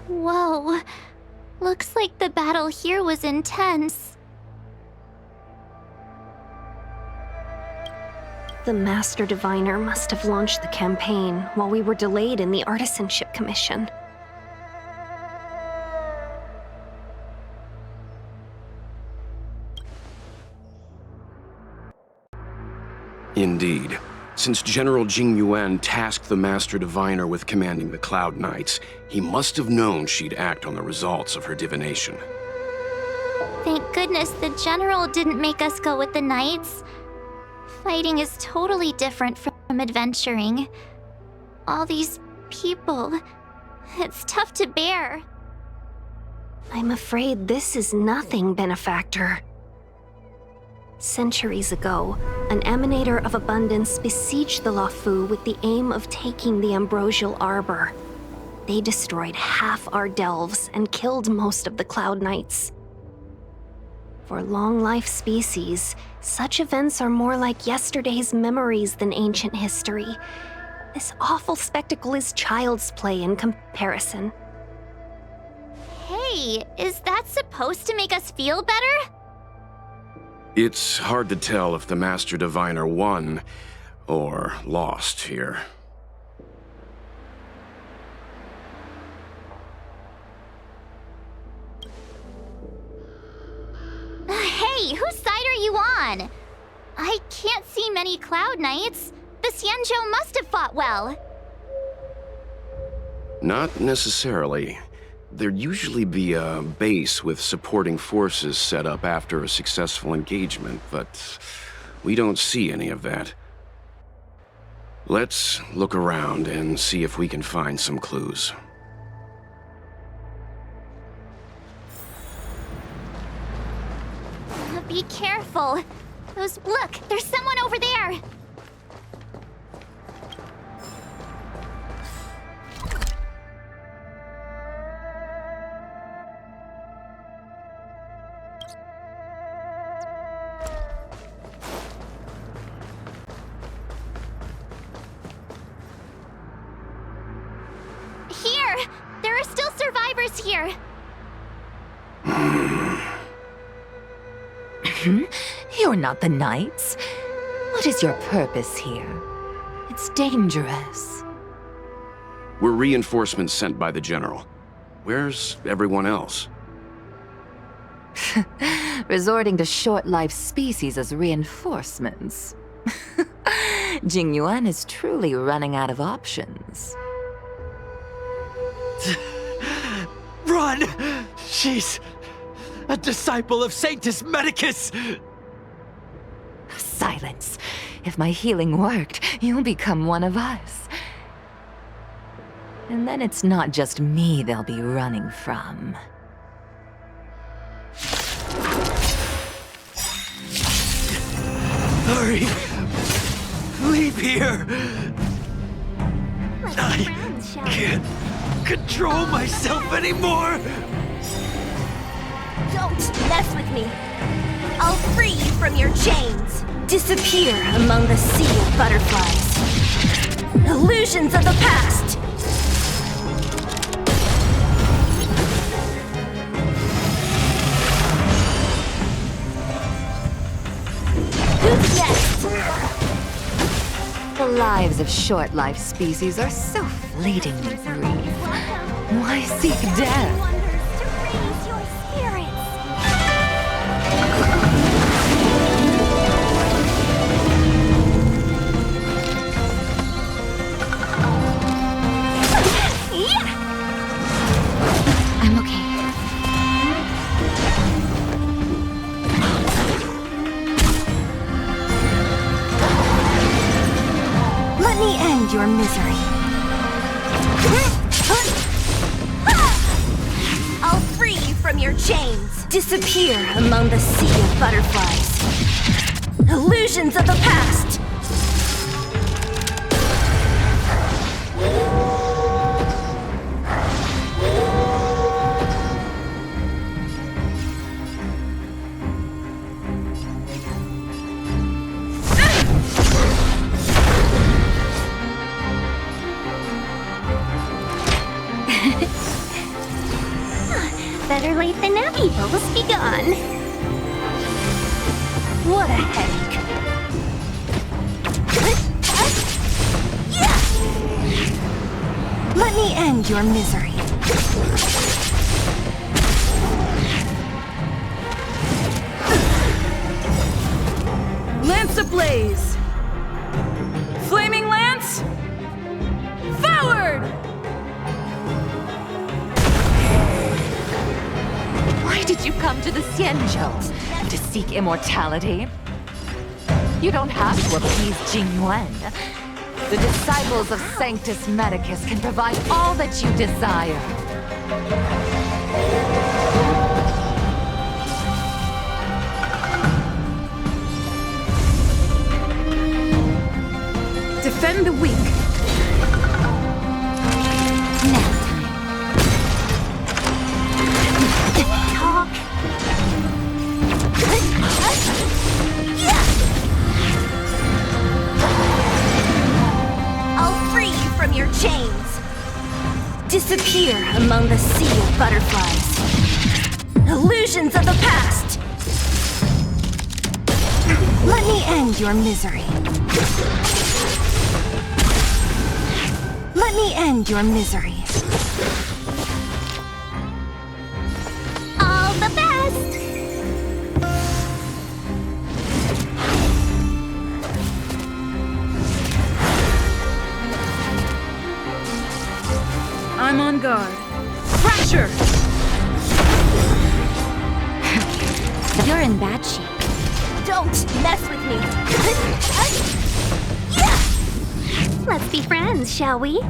Whoa. Looks like the battle here was intense. The Master Diviner must have launched the campaign while we were delayed in the Artisanship Commission. Indeed. Since General Jing Yuan tasked the Master Diviner with commanding the Cloud Knights, he must have known she'd act on the results of her divination. Thank goodness the General didn't make us go with the Knights. Fighting is totally different from adventuring. All these people, it's tough to bear. I'm afraid this is nothing, Benefactor. Centuries ago, an Emanator of Abundance besieged the Luofu with the aim of taking the Ambrosial Arbor. They destroyed half our delves and killed most of the Cloud Knights. For long-life species, such events are more like yesterday's memories than ancient history. This awful spectacle is child's play in comparison. Hey, is that supposed to make us feel better? It's hard to tell if the Master Diviner won or lost here. Hey, whose side are you on? I can't see many Cloud Knights. The Xianzhou must have fought well. Not necessarily. There'd usually be a base with supporting forces set up after a successful engagement, but we don't see any of that. Let's look around and see if we can find some clues. Be careful. Look, there's someone over there. Here! There are still survivors here! You're not the Knights. What is your purpose here? It's dangerous. We're reinforcements sent by the General. Where's everyone else? Resorting to short-lived species as reinforcements. Jing Yuan is truly running out of options. Run! She's a disciple of Sanctus Medicus! Silence. If my healing worked, you'll become one of us. And then it's not just me they'll be running from. Hurry! Leave here! I can't control myself anymore! Don't mess with me! I'll free you from your chains! Disappear among the sea of butterflies. Illusions of the past! Who's next? The lives of short-lived species are so fleetingly brief. Why seek death? Wonders to raise your spirits! I'm okay. Let me end your misery. I'll free you from your chains. Disappear among the sea of butterflies. Illusions of the past. Better late than never. Evils be gone. What a headache. Let me end your misery. Lance ablaze! Flaming lance! Forward! Why did you come to the Xianzhou? To seek immortality? You don't have to appease Jingyuan. The disciples of Sanctus Medicus can provide all that you desire. Defend the weak. Talk. I'll free you from your chains. Disappear among the sea of butterflies. Illusions of the past. Let me end your misery. Let me end your misery. All the best! I'm on guard. Pressure! You're in bad shape. Don't mess with me. Let's be friends, shall we?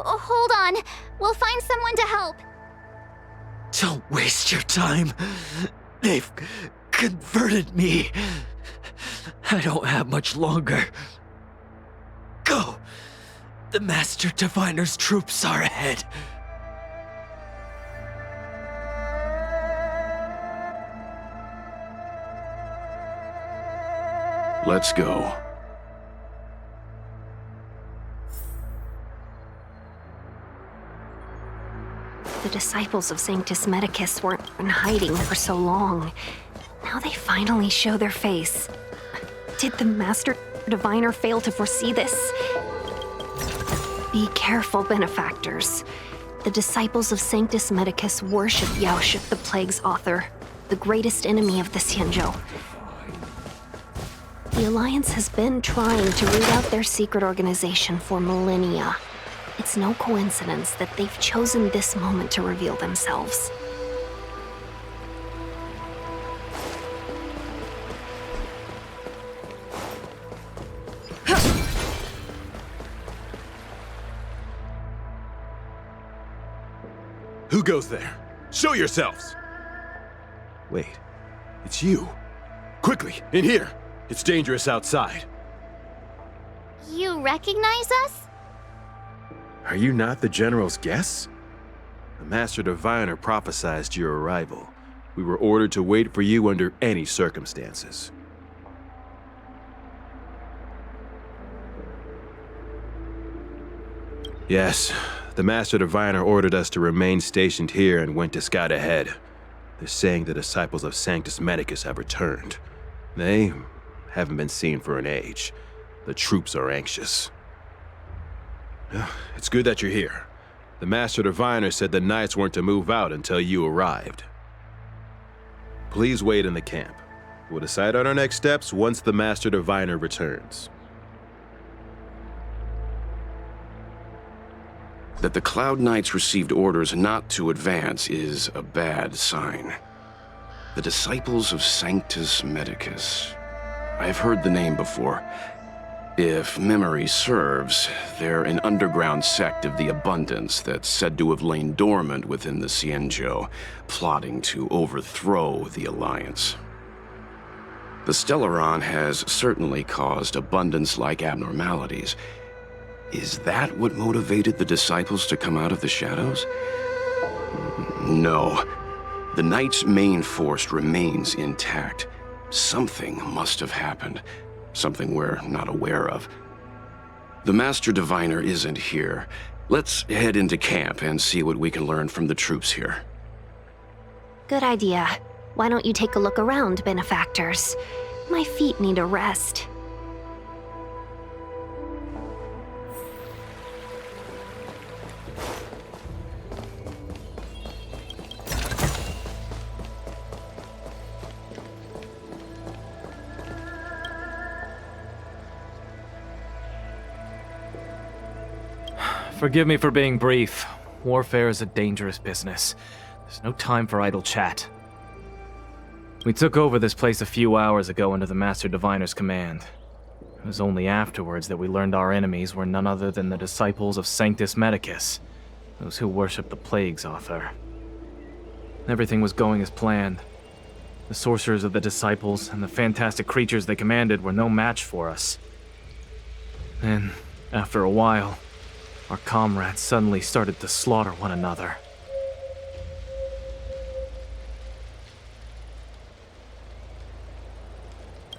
Hold on. We'll find someone to help. Don't waste your time. They've converted me. I don't have much longer. Go! The Master Diviner's troops are ahead. Let's go. The disciples of Sanctus Medicus weren't in hiding for so long. Now they finally show their face. Did the Master Diviner fail to foresee this? Be careful, benefactors. The disciples of Sanctus Medicus worship Yaoshuk, the Plague's author, the greatest enemy of the Xianzhou. The Alliance has been trying to root out their secret organization for millennia. It's no coincidence that they've chosen this moment to reveal themselves. Who goes there? Show yourselves! Wait, it's you. Quickly, in here! It's dangerous outside. You recognize us? Are you not the General's guests? The Master Diviner prophesized your arrival. We were ordered to wait for you under any circumstances. Yes, the Master Diviner ordered us to remain stationed here and went to scout ahead. They're saying the disciples of Sanctus Medicus have returned. They haven't been seen for an age. The troops are anxious. It's good that you're here. The Master Diviner said the Knights weren't to move out until you arrived. Please wait in the camp. We'll decide on our next steps once the Master Diviner returns. That the Cloud Knights received orders not to advance is a bad sign. The Disciples of Sanctus Medicus. I've heard the name before. If memory serves, they're an underground sect of the Abundance that's said to have lain dormant within the Xianzhou, plotting to overthrow the Alliance. The Stellaron has certainly caused Abundance-like abnormalities. Is that what motivated the Disciples to come out of the shadows? No. The Knight's main force remains intact. Something must have happened. Something we're not aware of. The Master Diviner isn't here. Let's head into camp and see what we can learn from the troops here. Good idea. Why don't you take a look around, benefactors? My feet need a rest. Forgive me for being brief. Warfare is a dangerous business. There's no time for idle chat. We took over this place a few hours ago under the Master Diviner's command. It was only afterwards that we learned our enemies were none other than the disciples of Sanctus Medicus, those who worship the Plague's author. Everything was going as planned. The sorcerers of the disciples and the fantastic creatures they commanded were no match for us. Then, after a while, our comrades suddenly started to slaughter one another.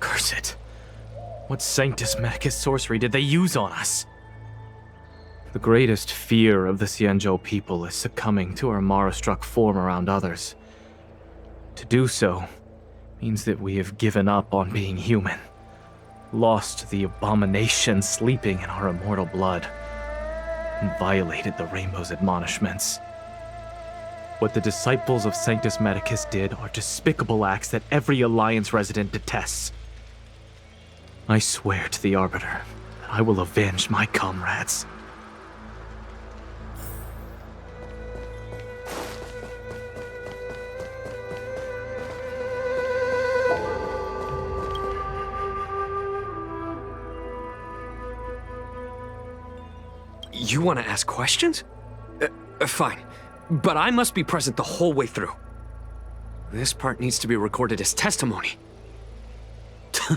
Curse it. What Sanctus Medicus sorcery did they use on us? The greatest fear of the Xianzhou people is succumbing to our Mara-struck form around others. To do so means that we have given up on being human, lost the abomination sleeping in our immortal blood, and violated the Rainbow's admonishments. What the disciples of Sanctus Medicus did are despicable acts that every Alliance resident detests. I swear to the Arbiter that I will avenge my comrades. You want to ask questions? Fine. But I must be present the whole way through. This part needs to be recorded as testimony.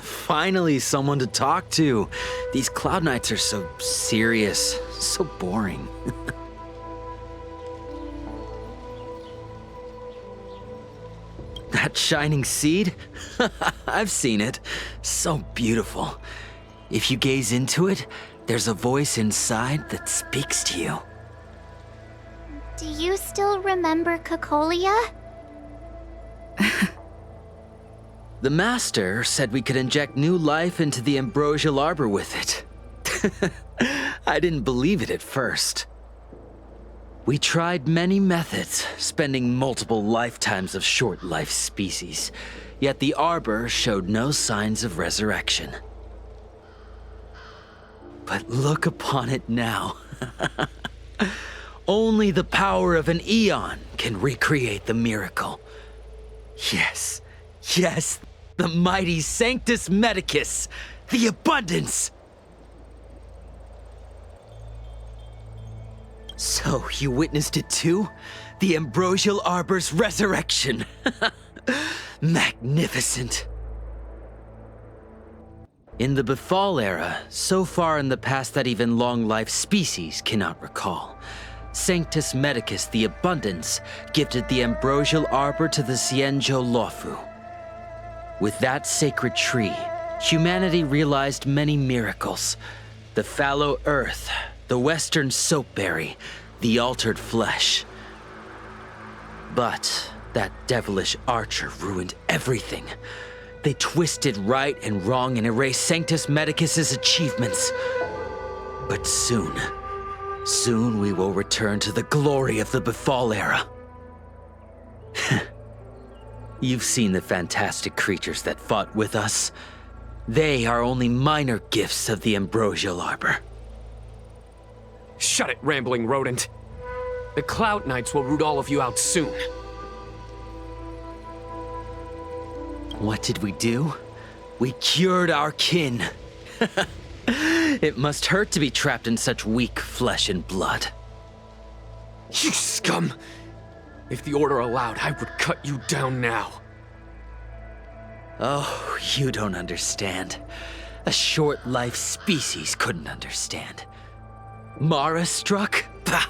Finally, someone to talk to. These Cloud Knights are so serious, so boring. That shining seed? I've seen it. So beautiful. If you gaze into it, there's a voice inside that speaks to you. Do you still remember Cocolia? The Master said we could inject new life into the ambrosial arbor with it. I didn't believe it at first. We tried many methods, spending multiple lifetimes of short-life species, yet the arbor showed no signs of resurrection. But look upon it now. Only the power of an eon can recreate the miracle. Yes, yes, the mighty Sanctus Medicus, the abundance. So you witnessed it too? The ambrosial arbor's resurrection. Magnificent. In the Befall era, so far in the past that even long-life species cannot recall, Sanctus Medicus the Abundance gifted the ambrosial arbor to the Xianzhou Luofu. With that sacred tree, humanity realized many miracles. The fallow earth, the western soapberry, the altered flesh. But that devilish archer ruined everything. They twisted right and wrong and erased Sanctus Medicus's achievements. But soon we will return to the glory of the Befall era. You've seen the fantastic creatures that fought with us. They are only minor gifts of the ambrosial arbor. Shut it, rambling rodent. The Cloud Knights will root all of you out soon. What did we do? We cured our kin. It must hurt to be trapped in such weak flesh and blood. You scum! If the Order allowed, I would cut you down now. Oh, you don't understand. A short-life species couldn't understand. Mara struck? Bah!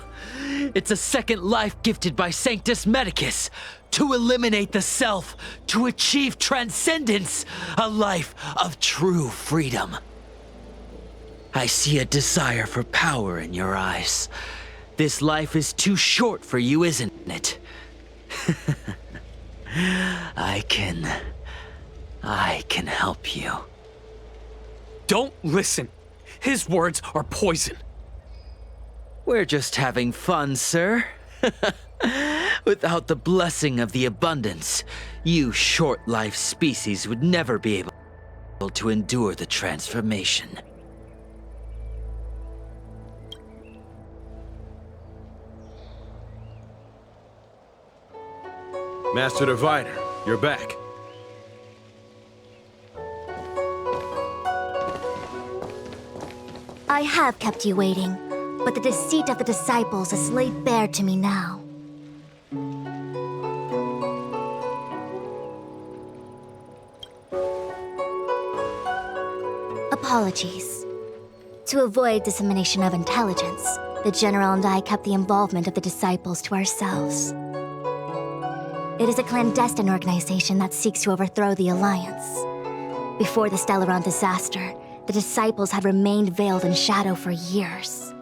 It's a second life gifted by Sanctus Medicus to eliminate the self, to achieve transcendence, a life of true freedom. I see a desire for power in your eyes. This life is too short for you, isn't it? I can help you. Don't listen. His words are poison. We're just having fun, sir. Without the blessing of the abundance, you short-life species would never be able to endure the transformation. Master Diviner, you're back. I have kept you waiting, but the deceit of the disciples is laid bare to me now. Apologies. To avoid dissemination of intelligence, the General and I kept the involvement of the disciples to ourselves. It is a clandestine organization that seeks to overthrow the Alliance. Before the Stellaron disaster, the disciples had remained veiled in shadow for years.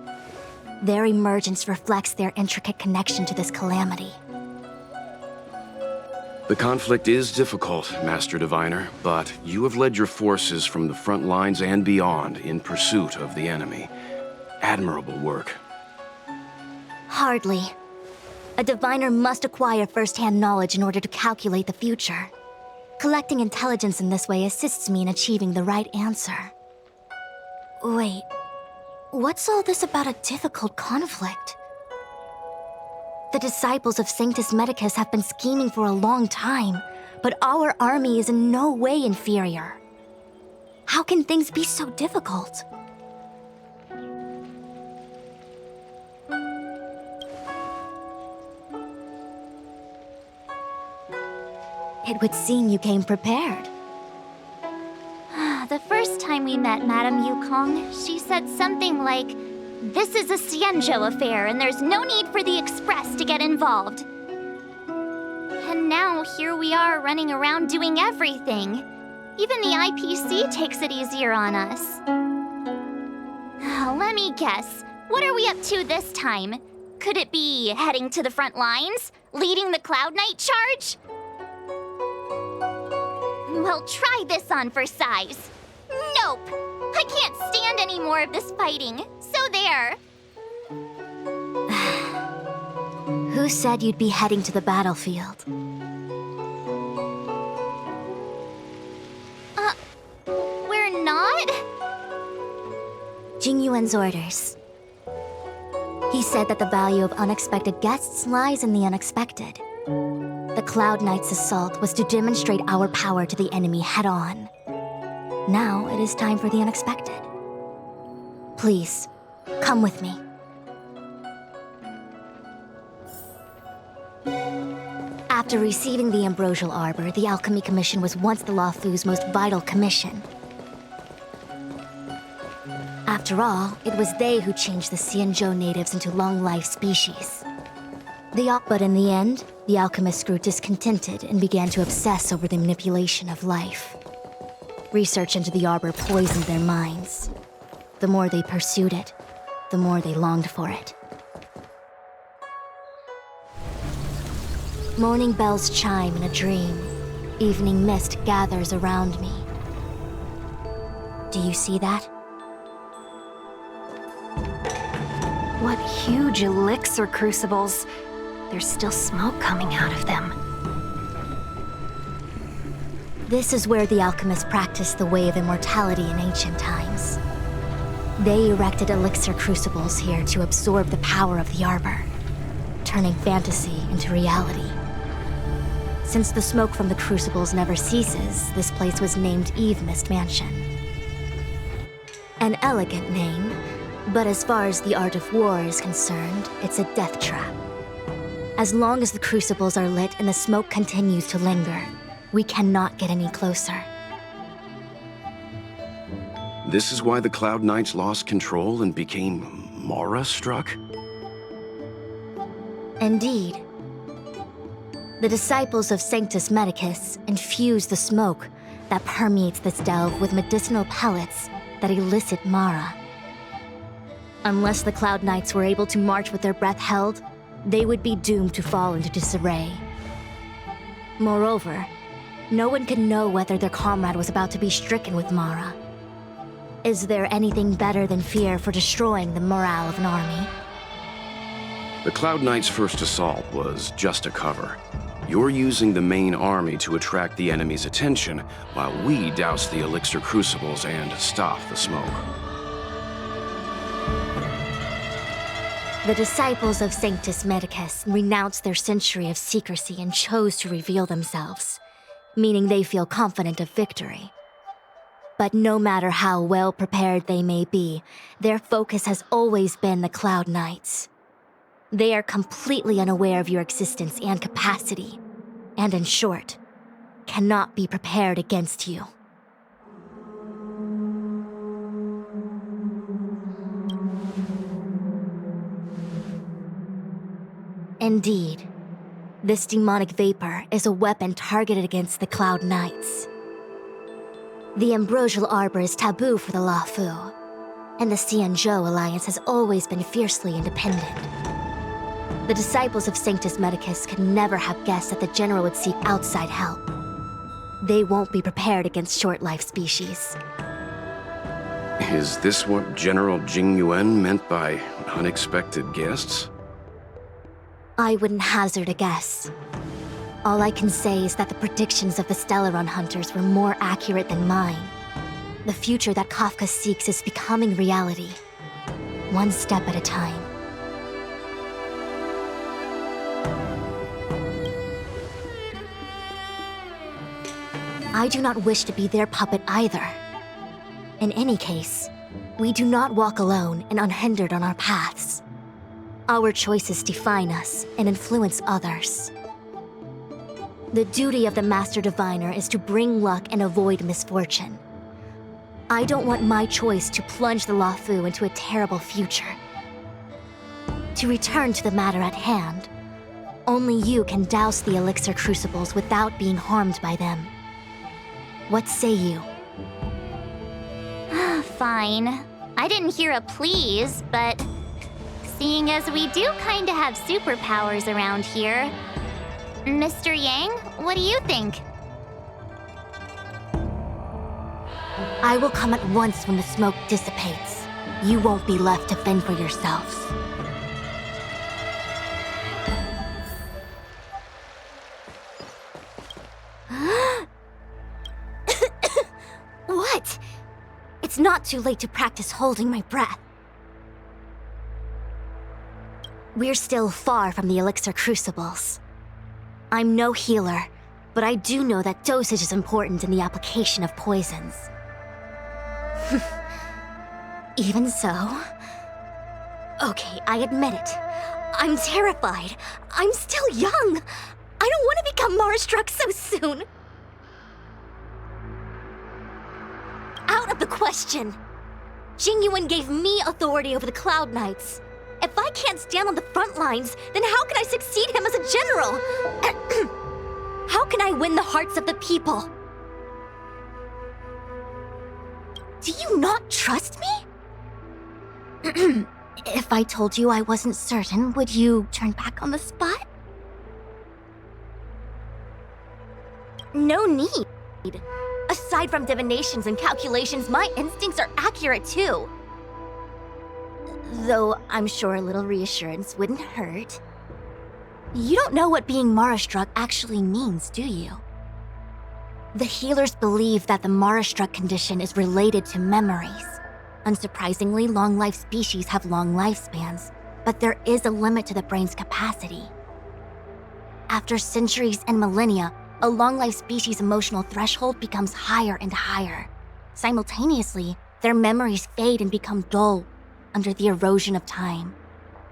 Their emergence reflects their intricate connection to this calamity. The conflict is difficult, Master Diviner, but you have led your forces from the front lines and beyond in pursuit of the enemy. Admirable work. Hardly. A diviner must acquire first-hand knowledge in order to calculate the future. Collecting intelligence in this way assists me in achieving the right answer. Wait, what's all this about a difficult conflict? The disciples of Sanctus Medicus have been scheming for a long time, but our army is in no way inferior. How can things be so difficult? It would seem you came prepared. The first time we met Madame Yukong, she said something like, "This is a Xianzhou affair, and there's no need for the Express to get involved." And now here we are running around doing everything. Even the IPC takes it easier on us. Let me guess, what are we up to this time? Could it be heading to the front lines? Leading the Cloud Knight charge? Well, try this on for size. Nope! I can't stand any more of this fighting, so there. Who said you'd be heading to the battlefield? We're not? Jingyuan's orders. He said that the value of unexpected guests lies in the unexpected. The Cloud Knight's assault was to demonstrate our power to the enemy head-on. Now it is time for the unexpected. Please, come with me. After receiving the Ambrosial Arbor, the Alchemy Commission was once the Luofu's most vital commission. After all, it was they who changed the Xianzhou natives into long-life species. But in the end, the alchemists grew discontented and began to obsess over the manipulation of life. Research into the Arbor poisoned their minds. The more they pursued it, the more they longed for it. Morning bells chime in a dream. Evening mist gathers around me. Do you see that? What huge elixir crucibles. There's still smoke coming out of them. This is where the alchemists practiced the way of immortality in ancient times. They erected elixir crucibles here to absorb the power of the Arbor, turning fantasy into reality. Since the smoke from the crucibles never ceases, this place was named Eve Mist Mansion. An elegant name, but as far as the art of war is concerned, it's a death trap. As long as the crucibles are lit and the smoke continues to linger, we cannot get any closer. This is why the Cloud Knights lost control and became Mara-struck? Indeed. The disciples of Sanctus Medicus infuse the smoke that permeates this delve with medicinal pellets that elicit Mara. Unless the Cloud Knights were able to march with their breath held, they would be doomed to fall into disarray. Moreover, no one can know whether their comrade was about to be stricken with Mara. Is there anything better than fear for destroying the morale of an army? The Cloud Knight's first assault was just a cover. You're using the main army to attract the enemy's attention, while we douse the elixir crucibles and stop the smoke. The disciples of Sanctus Medicus renounced their century of secrecy and chose to reveal themselves, meaning they feel confident of victory. But no matter how well prepared they may be, their focus has always been the Cloud Knights. They are completely unaware of your existence and capacity, and in short, cannot be prepared against you. Indeed, this demonic vapor is a weapon targeted against the Cloud Knights. The ambrosial arbor is taboo for the Luofu, and the Xianzhou alliance has always been fiercely independent. The disciples of Sanctus Medicus could never have guessed that the general would seek outside help. They won't be prepared against short-life species. Is this what General Jing Yuan meant by unexpected guests? I wouldn't hazard a guess. All I can say is that the predictions of the Stellaron hunters were more accurate than mine. The future that Kafka seeks is becoming reality, one step at a time. I do not wish to be their puppet either. In any case, we do not walk alone and unhindered on our paths. Our choices define us and influence others. The duty of the Master Diviner is to bring luck and avoid misfortune. I don't want my choice to plunge the Luofu into a terrible future. To return to the matter at hand, only you can douse the elixir crucibles without being harmed by them. What say you? Fine. I didn't hear a please, but seeing as we do kinda have superpowers around here, Mr. Yang, what do you think? I will come at once when the smoke dissipates. You won't be left to fend for yourselves. What? It's not too late to practice holding my breath. We're still far from the elixir crucibles. I'm no healer, but I do know that dosage is important in the application of poisons. Even so... Okay, I admit it. I'm terrified. I'm still young. I don't want to become Mara-struck so soon. Out of the question. Jing Yuan gave me authority over the Cloud Knights. If I can't stand on the front lines, then how can I succeed him as a general? How can I win the hearts of the people? Do you not trust me? If I told you I wasn't certain, would you turn back on the spot? No need. Aside from divinations and calculations, my instincts are accurate too. Though I'm sure a little reassurance wouldn't hurt. You don't know what being Mara-struck actually means, do you? The healers believe that the Mara-struck condition is related to memories. Unsurprisingly, long-life species have long lifespans, but there is a limit to the brain's capacity. After centuries and millennia, a long-life species' emotional threshold becomes higher and higher. Simultaneously, their memories fade and become dull under the erosion of time,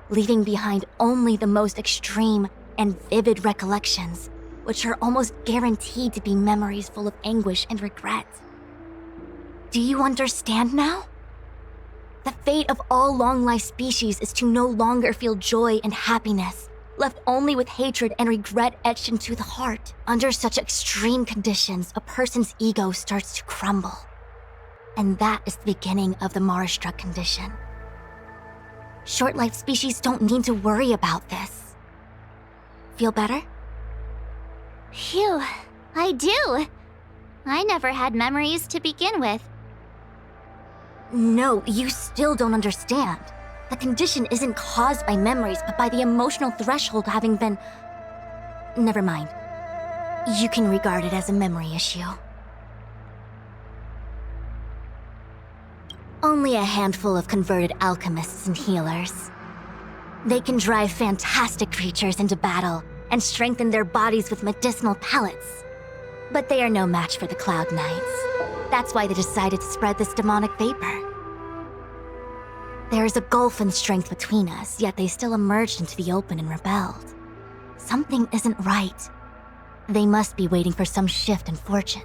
leaving behind only the most extreme and vivid recollections, which are almost guaranteed to be memories full of anguish and regret. Do you understand now? The fate of all long-life species is to no longer feel joy and happiness, left only with hatred and regret etched into the heart. Under such extreme conditions, a person's ego starts to crumble. And that is the beginning of the Mara-struck condition. Short-life species don't need to worry about this. Feel better? Phew, I do. I never had memories to begin with. No, you still don't understand. The condition isn't caused by memories, but by the emotional threshold having been... Never mind. You can regard it as a memory issue. Only a handful of converted alchemists and healers. They can drive fantastic creatures into battle and strengthen their bodies with medicinal pellets. But they are no match for the Cloud Knights. That's why they decided to spread this demonic vapor. There is a gulf in strength between us, yet they still emerged into the open and rebelled. Something isn't right. They must be waiting for some shift in fortune.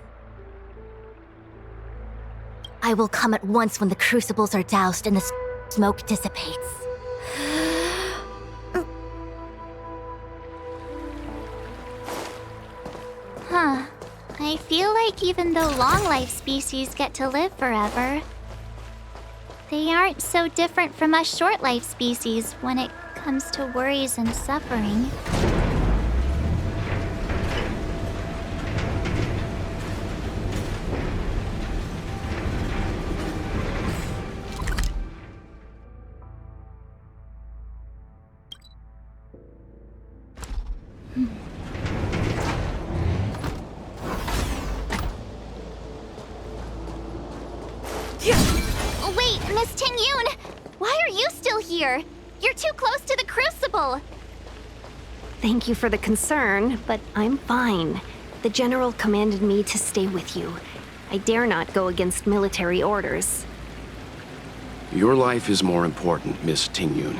I will come at once when the crucibles are doused and the smoke dissipates. Huh. I feel like even though long-life species get to live forever, they aren't so different from us short-life species when it comes to worries and suffering. Wait, Miss Tingyun! Why are you still here? You're too close to the crucible! Thank you for the concern, but I'm fine. The General commanded me to stay with you. I dare not go against military orders. Your life is more important, Miss Tingyun.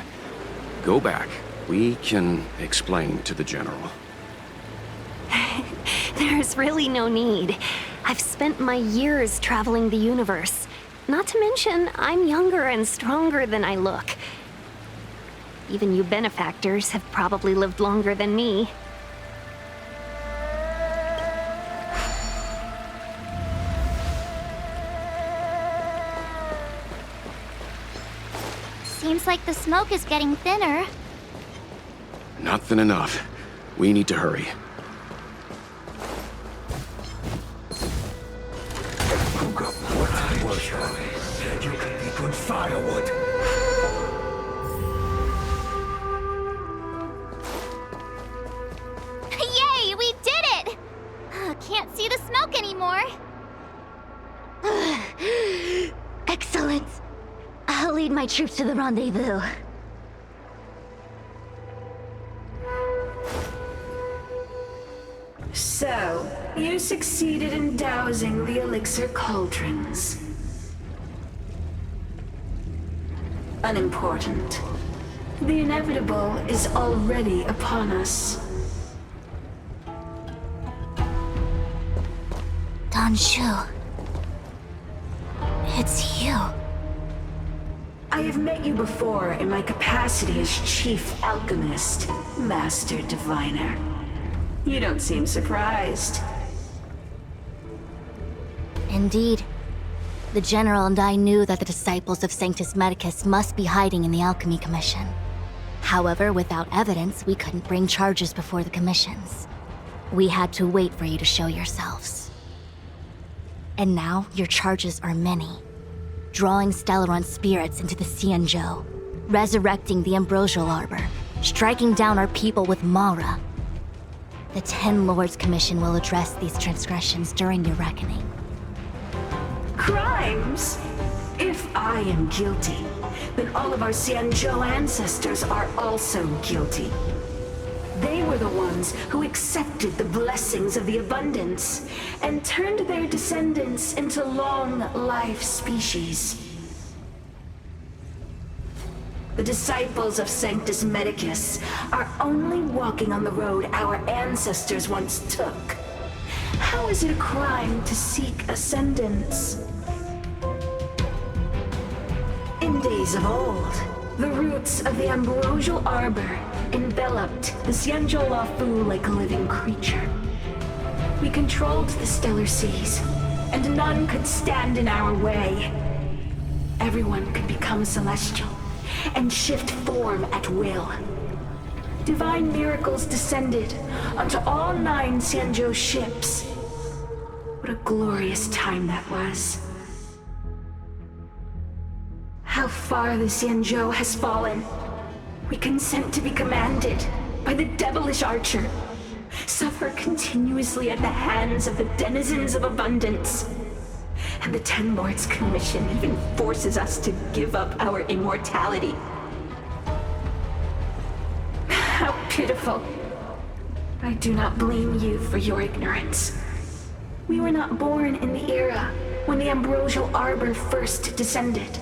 Go back. We can explain to the General. There's really no need. I've spent my years traveling the universe. Not to mention, I'm younger and stronger than I look. Even you benefactors have probably lived longer than me. Seems like the smoke is getting thinner. Not thin enough. We need to hurry. You could be good firewood. Yay, we did it! Can't see the smoke anymore. Excellent. I'll lead my troops to the rendezvous. So, you succeeded in dousing the elixir cauldrons. Unimportant. The inevitable is already upon us. Danshu. It's you. I have met you before in my capacity as Chief Alchemist, Master Diviner. You don't seem surprised. Indeed. The General and I knew that the disciples of Sanctus Medicus must be hiding in the Alchemy Commission. However, without evidence, we couldn't bring charges before the commissions. We had to wait for you to show yourselves. And now, your charges are many. Drawing Stellaron spirits into the Xianzhou, resurrecting the Ambrosial Arbor, striking down our people with Mara. The 10 Lords Commission will address these transgressions during your reckoning. Crimes? If I am guilty, then all of our Xianzhou ancestors are also guilty. They were the ones who accepted the blessings of the abundance and turned their descendants into long-life species. The disciples of Sanctus Medicus are only walking on the road our ancestors once took. How is it a crime to seek ascendance? In days of old, The roots of the ambrosial arbor enveloped the Xianzhou Luofu like a living creature. We controlled the stellar seas, and none could stand in our way. Everyone could become celestial and shift form at will. Divine miracles descended onto all 9 Xianzhou ships. What a glorious time that was. How far the Xianzhou has fallen. We consent to be commanded by the devilish archer. Suffer continuously at the hands of the denizens of abundance. And the Ten Lords Commission even forces us to give up our immortality. How pitiful. I do not blame you for your ignorance. We were not born in the era when the ambrosial arbor first descended,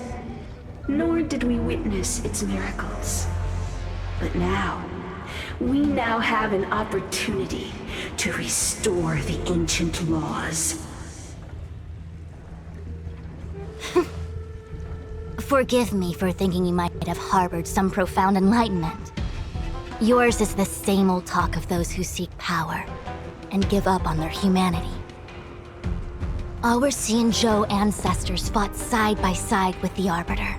nor did we witness its miracles. But now, we now have an opportunity to restore the ancient laws. Forgive me for thinking you might have harbored some profound enlightenment. Yours is the same old talk of those who seek power and give up on their humanity. Our Xianzhou ancestors fought side by side with the Arbiter,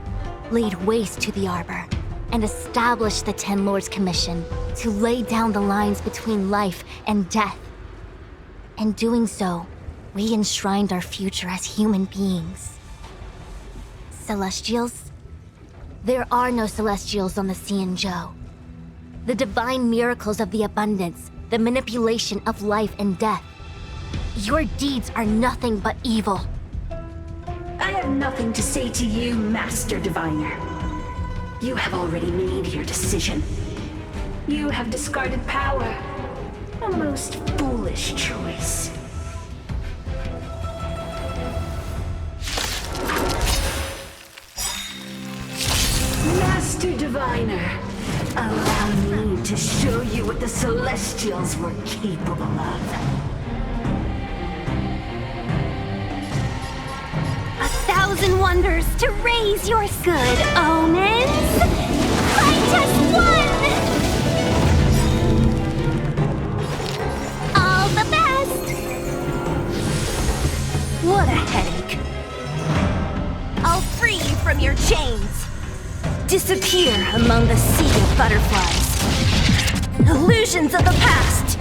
laid waste to the Arbor, and established the Ten Lords Commission to lay down the lines between life and death. In doing so, we enshrined our future as human beings. Celestials? There are no Celestials on the Xianzhou. The divine miracles of the abundance, the manipulation of life and death. Your deeds are nothing but evil. I have nothing to say to you, Master Diviner. You have already made your decision. You have discarded power. A most foolish choice. Master Diviner, allow me to show you what the Celestials were capable of. 1,000 wonders to raise your good omens. Fight as one! All the best! What a headache. I'll free you from your chains. Disappear among the sea of butterflies. Illusions of the past.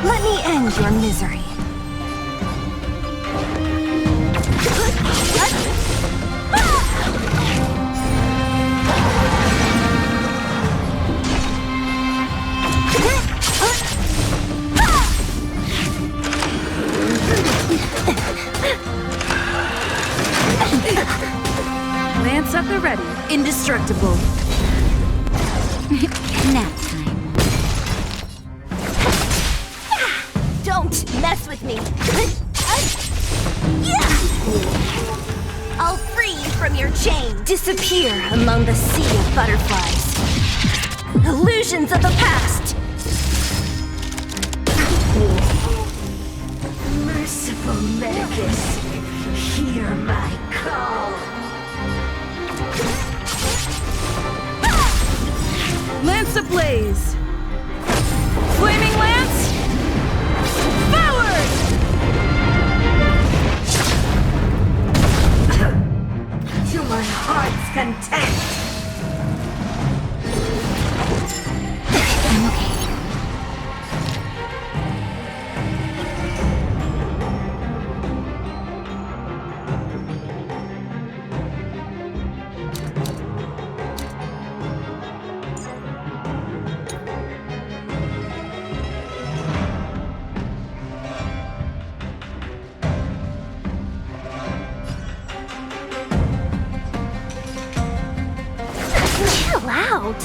Let me end your misery. Lance at the ready. Indestructible. Nap time. Don't mess with me. I'll free you from your chain. Disappear among the sea of butterflies. Illusions of the past. Merciful Medicus, hear my call. Lance ablaze. Flaming lance. Forward! To my heart's content. I'm okay. Chill out.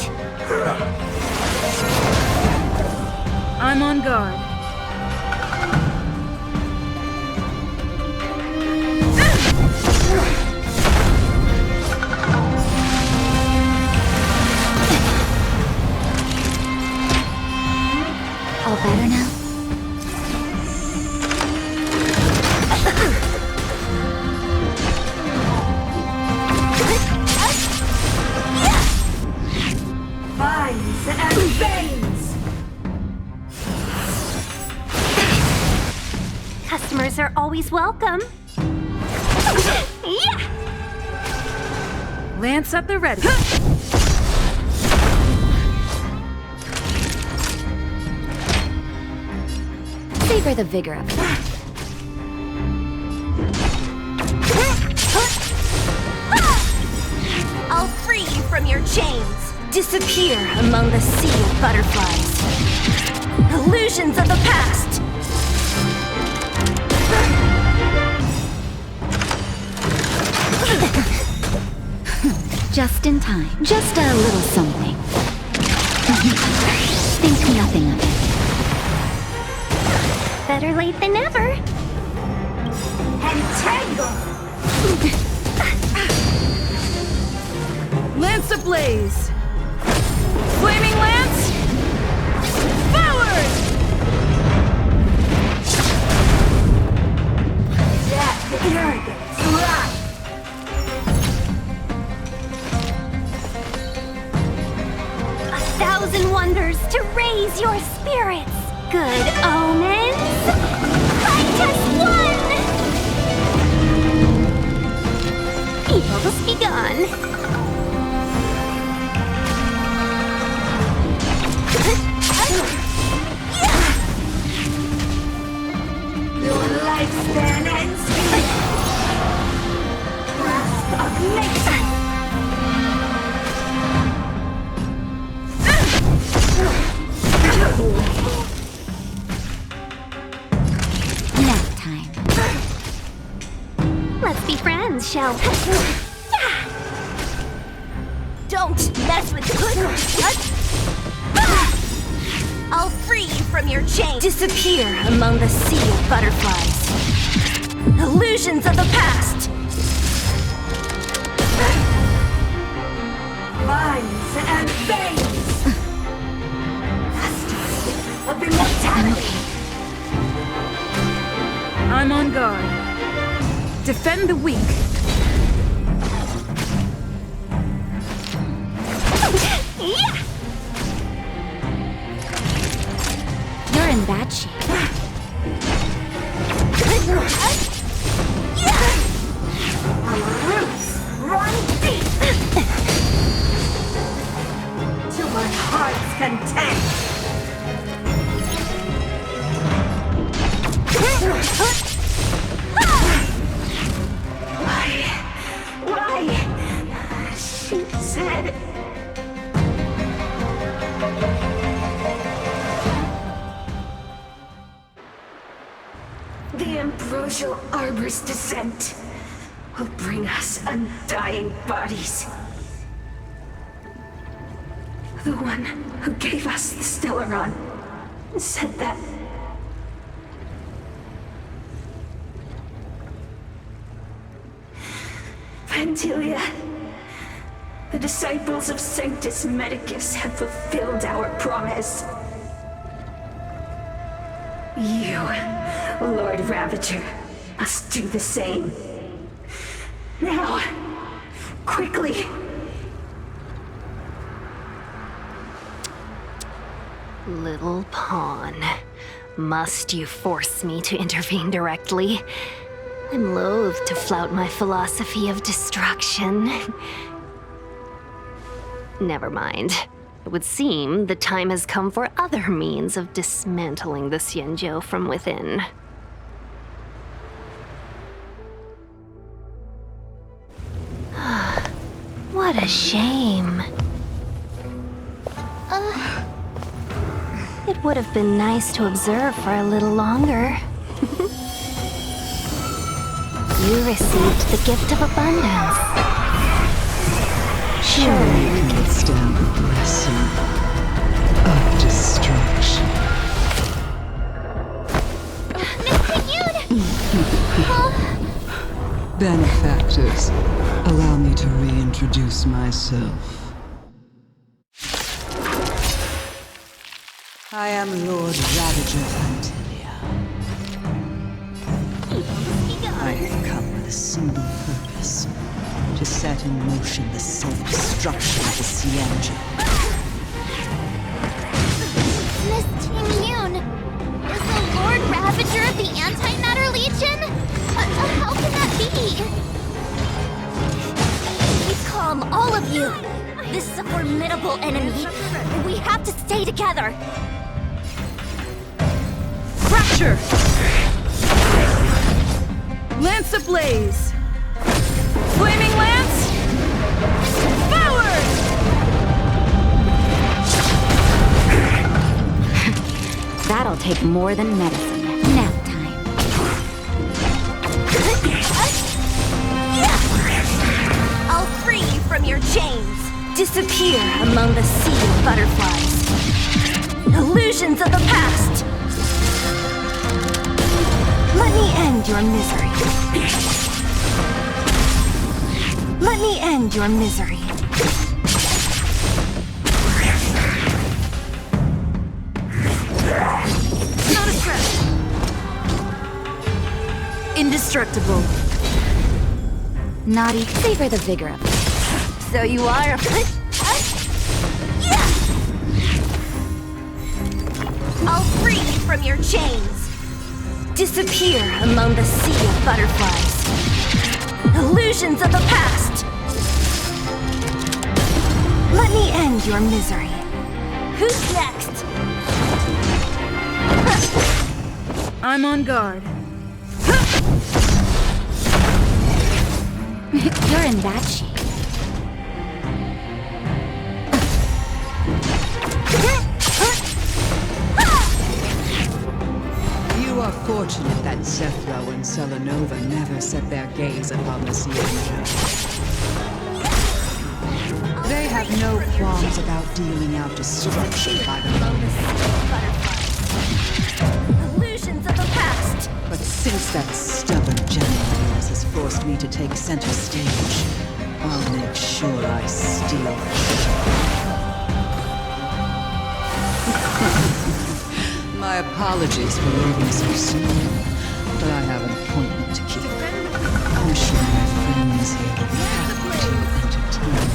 I'm on guard. All better now? Visitors are always welcome. Yeah! Lance at the ready. Savor the vigor of it. I'll free you from your chains. Disappear among the sea of butterflies. Illusions of the past. Just in time. Just a little something. Think nothing of it. Better late than never. Entangle! Lance ablaze! Flaming lance! Forward! Death, arrogance, wrath! 1,000 wonders to raise your spirits. Good omens. Fight as one! Evils be gone. Your lifespan ends here! Wrath of nature! Nap time. Let's be friends, shall we? Don't mess with I'll free you from your chains. Disappear among the sea of butterflies. Illusions of the past. Minds and veins! Masters of immortality! I'm on guard. Defend the weak. Yeah! You're in bad shape. Our roots run deep! To my heart's content! Why? She said... The ambrosial arbor's descent will bring us undying bodies. The one who gave us the Stellaron said that. Vantilia, the disciples of Sanctus Medicus have fulfilled our promise. You, Lord Ravager, must do the same. Now, quickly. Little pawn. Must you force me to intervene directly? I'm loath to flout my philosophy of destruction. Never mind. It would seem the time has come for other means of dismantling the Xianzhou from within. What a shame. It would have been nice to observe for a little longer. You received the gift of abundance. Surely you can stand the blessing of destruction. Benefactors, allow me to reintroduce myself. I am Lord Ravager Vantilia. I have come with a single purpose. To set in motion the self-destruction of the Xianzhou. Miss Ting Yun, is the Lord Ravager of the Antimatter Legion? Legion? How can that be? Keep calm, all of you! This is a formidable enemy, and we have to stay together! Fracture! Lance ablaze! Flaming Lance! Forward! That'll take more than medicine. Nap time. I'll free you from your chains. Disappear among the sea of butterflies. Illusions of the past. Let me end your misery. Let me end your misery. Not a threat. Indestructible. Naughty, savor the vigor of it. So you are a... I'll free you from your chains. Disappear among the sea of butterflies. Illusions of the past. Let me end your misery. Who's next? I'm on guard. You're in bad shape. You are fortunate that Zethro and Selenova never set their gaze upon the Xianzhou. They have no qualms about dealing out destruction by the moment. Illusions of the past. But since that stubborn general of yours has forced me to take center stage, I'll make sure I steal the show. My apologies for leaving so soon, but I have an appointment to keep. I'm sure my friends here will be happy to entertain.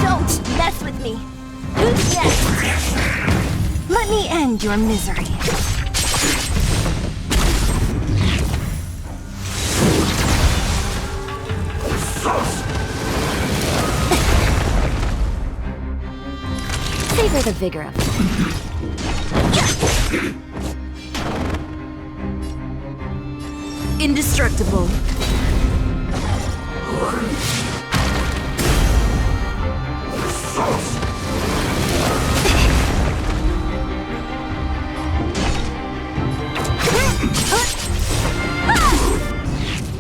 Don't mess with me. Who's next? Let me end your misery. Savor the vigor of it. Indestructible.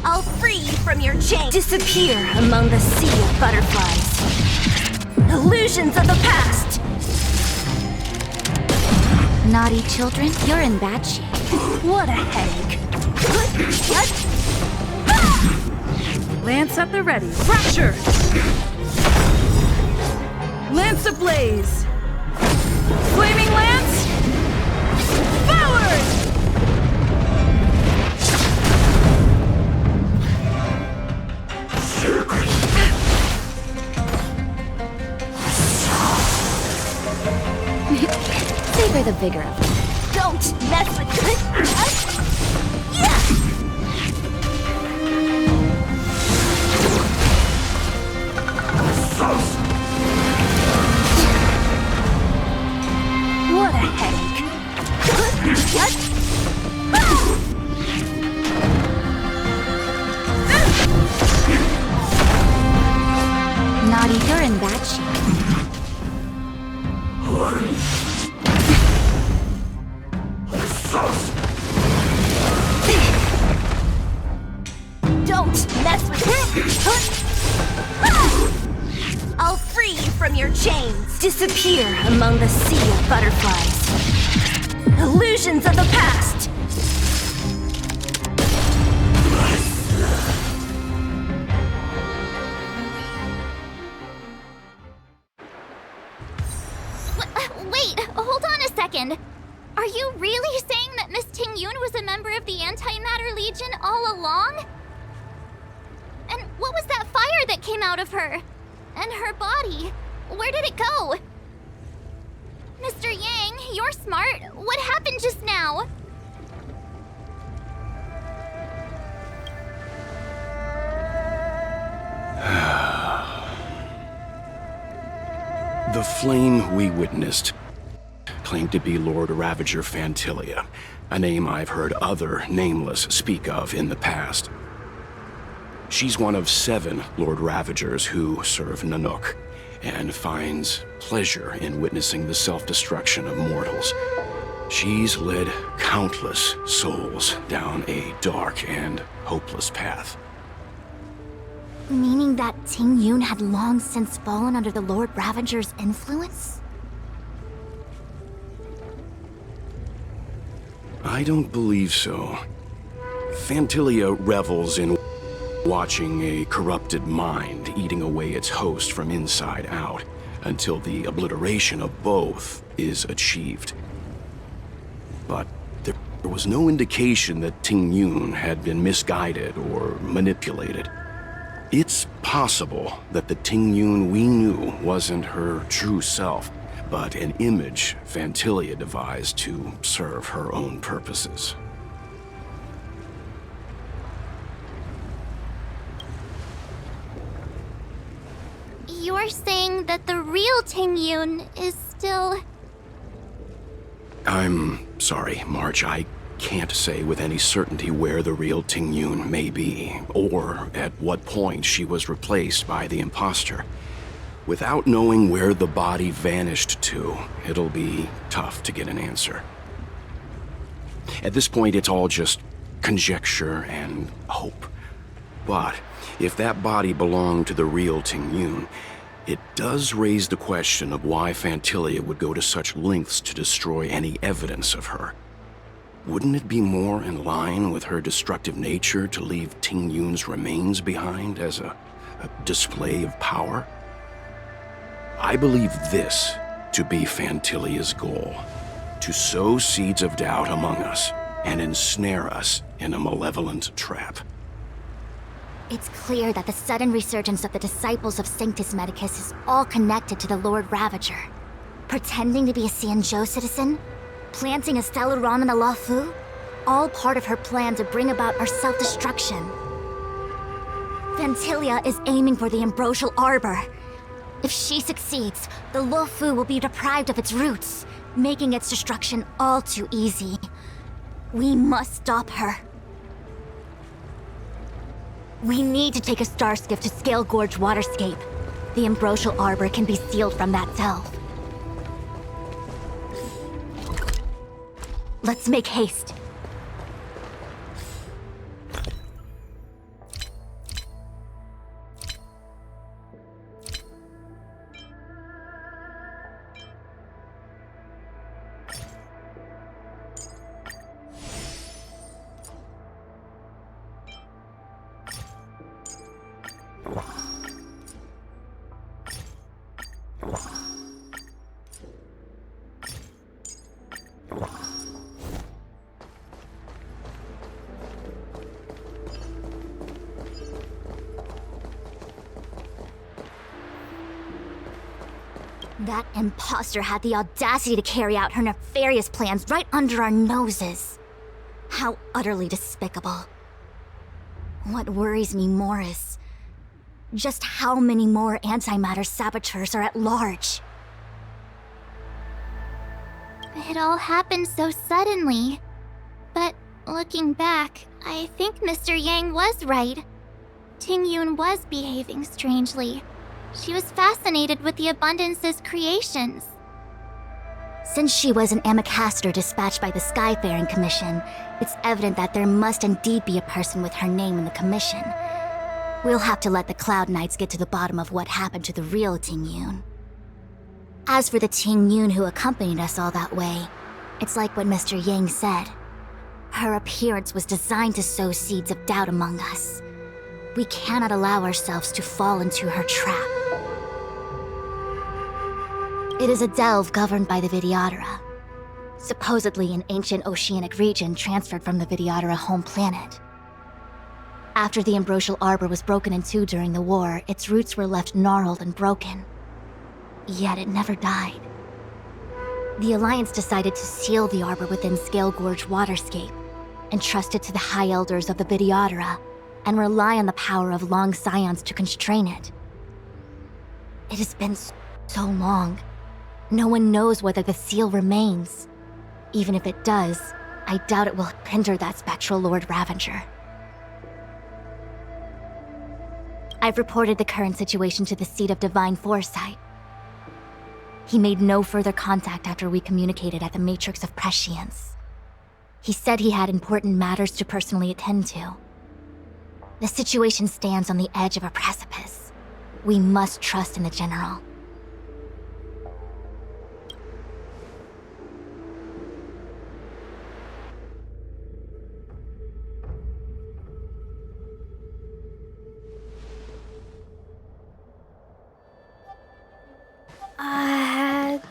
I'll free you from your chains. Disappear among the sea of butterflies. Illusions of the past. Naughty children, you're in bad shape. What a headache. Lance at the ready. Fracture! Lance ablaze! Flaming Lance! Forward! Savor the vigor of it. Don't mess with me. What a headache. Naughty, you're in bad shape. Don't mess with me! I'll free you from your chains! Disappear among the sea of butterflies. Illusions of the past! Wait, hold on a second. Are you really saying that Miss Ting Yun was a member of the Antimatter Legion all along? And What was that fire that came out of her? And her body? Where did it go? Mr. Yang, you're smart. What happened just now? The flame we witnessed claimed to be Lord Ravager Fantilia, a name I've heard other Nameless speak of in the past. She's one of 7 Lord Ravagers who serve Nanook, and finds pleasure in witnessing the self-destruction of mortals. She's led countless souls down a dark and hopeless path. Meaning that Ting Yun had long since fallen under the Lord Ravager's influence? I don't believe so. Fantilia revels in watching a corrupted mind eating away its host from inside out until the obliteration of both is achieved. But there was no indication that Ting Yun had been misguided or manipulated. It's possible that the Ting Yun we knew wasn't her true self, but an image Fantilia devised to serve her own purposes. You're saying that the real Ting Yun is still... I'm sorry, March. I can't say with any certainty where the real Ting Yun may be, or at what point she was replaced by the imposter. Without knowing where the body vanished to, it'll be tough to get an answer. At this point, it's all just conjecture and hope. But if that body belonged to the real Ting Yun, it does raise the question of why Fantilia would go to such lengths to destroy any evidence of her. Wouldn't it be more in line with her destructive nature to leave Ting Yun's remains behind as a display of power? I believe this to be Fantilia's goal: to sow seeds of doubt among us and ensnare us in a malevolent trap. It's clear that the sudden resurgence of the disciples of Sanctus Medicus is all connected to the Lord Ravager. Pretending to be a Xianzhou citizen, planting a Stellaron in the Luofu, all part of her plan to bring about our self-destruction. Fantilia is aiming for the Ambrosial Arbor. If she succeeds, the Luofu will be deprived of its roots, making its destruction all too easy. We must stop her. We need to take a star skiff to Scale Gorge Waterscape. The Ambrosial Arbor can be sealed from that delve. Let's make haste. That imposter had the audacity to carry out her nefarious plans right under our noses. How utterly despicable. What worries me more is just how many more antimatter saboteurs are at large. It all happened so suddenly. But looking back, I think Mr. Yang was right. Ting Yun was behaving strangely. She was fascinated with the Abundance's creations. Since she was an Amicastor dispatched by the Skyfaring Commission, it's evident that there must indeed be a person with her name in the commission. We'll have to let the Cloud Knights get to the bottom of what happened to the real Ting Yun. As for the Ting Yun who accompanied us all that way, it's like what Mr. Yang said. Her appearance was designed to sow seeds of doubt among us. We cannot allow ourselves to fall into her trap. It is a delve governed by the Vidyadhara, supposedly an ancient oceanic region transferred from the Vidyadhara home planet. After the Ambrosial Arbor was broken in two during the war, its roots were left gnarled and broken. Yet it never died. The Alliance decided to seal the arbor within Scale Gorge Waterscape, entrust it to the High Elders of the Vidyadhara, and rely on the power of long scions to constrain it. It has been so long. No one knows whether the seal remains. Even if it does, I doubt it will hinder that spectral Lord Ravager. I've reported the current situation to the Seat of Divine Foresight. He made no further contact after we communicated at the Matrix of Prescience. He said he had important matters to personally attend to. The situation stands on the edge of a precipice. We must trust in the General.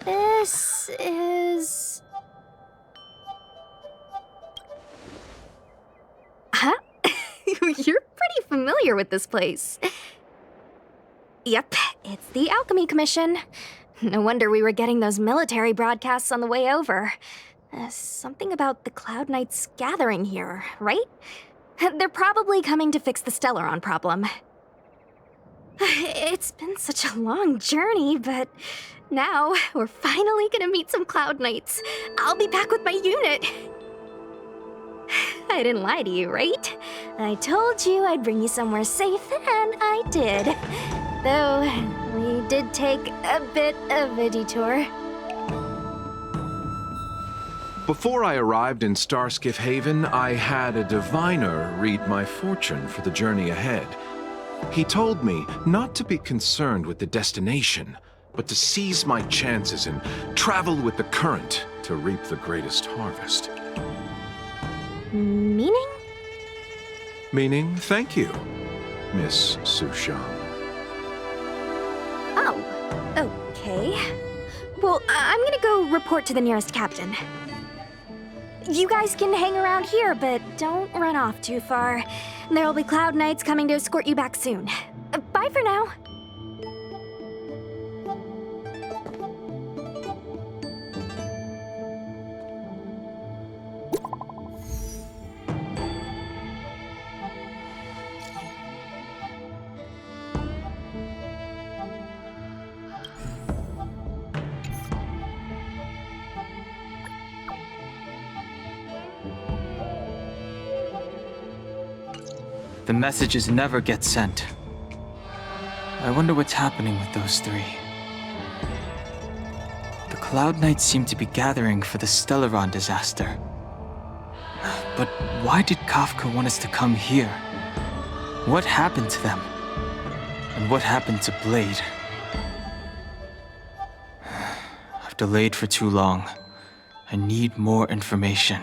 This is... Huh? You're pretty familiar with this place. Yep, it's the Alchemy Commission. No wonder we were getting those military broadcasts on the way over. Something about the Cloud Knights gathering here, right? They're probably coming to fix the Stellaron problem. It's been such a long journey, but now we're finally gonna meet some Cloud Knights. I'll be back with my unit. I didn't lie to you, right? I told you I'd bring you somewhere safe, and I did. Though, we did take a bit of a detour. Before I arrived in Starskiff Haven, I had a diviner read my fortune for the journey ahead. He told me not to be concerned with the destination, but to seize my chances and travel with the current to reap the greatest harvest. Meaning? Meaning, thank you, Miss Sushang. Oh, okay. Well, I'm gonna go report to the nearest captain. You guys can hang around here, but don't run off too far. There'll be Cloud Knights coming to escort you back soon. Bye for now. The messages never get sent. I wonder what's happening with those three. The Cloud Knights seem to be gathering for the Stellaron disaster. But why did Kafka want us to come here? What happened to them? And what happened to Blade? I've delayed for too long. I need more information.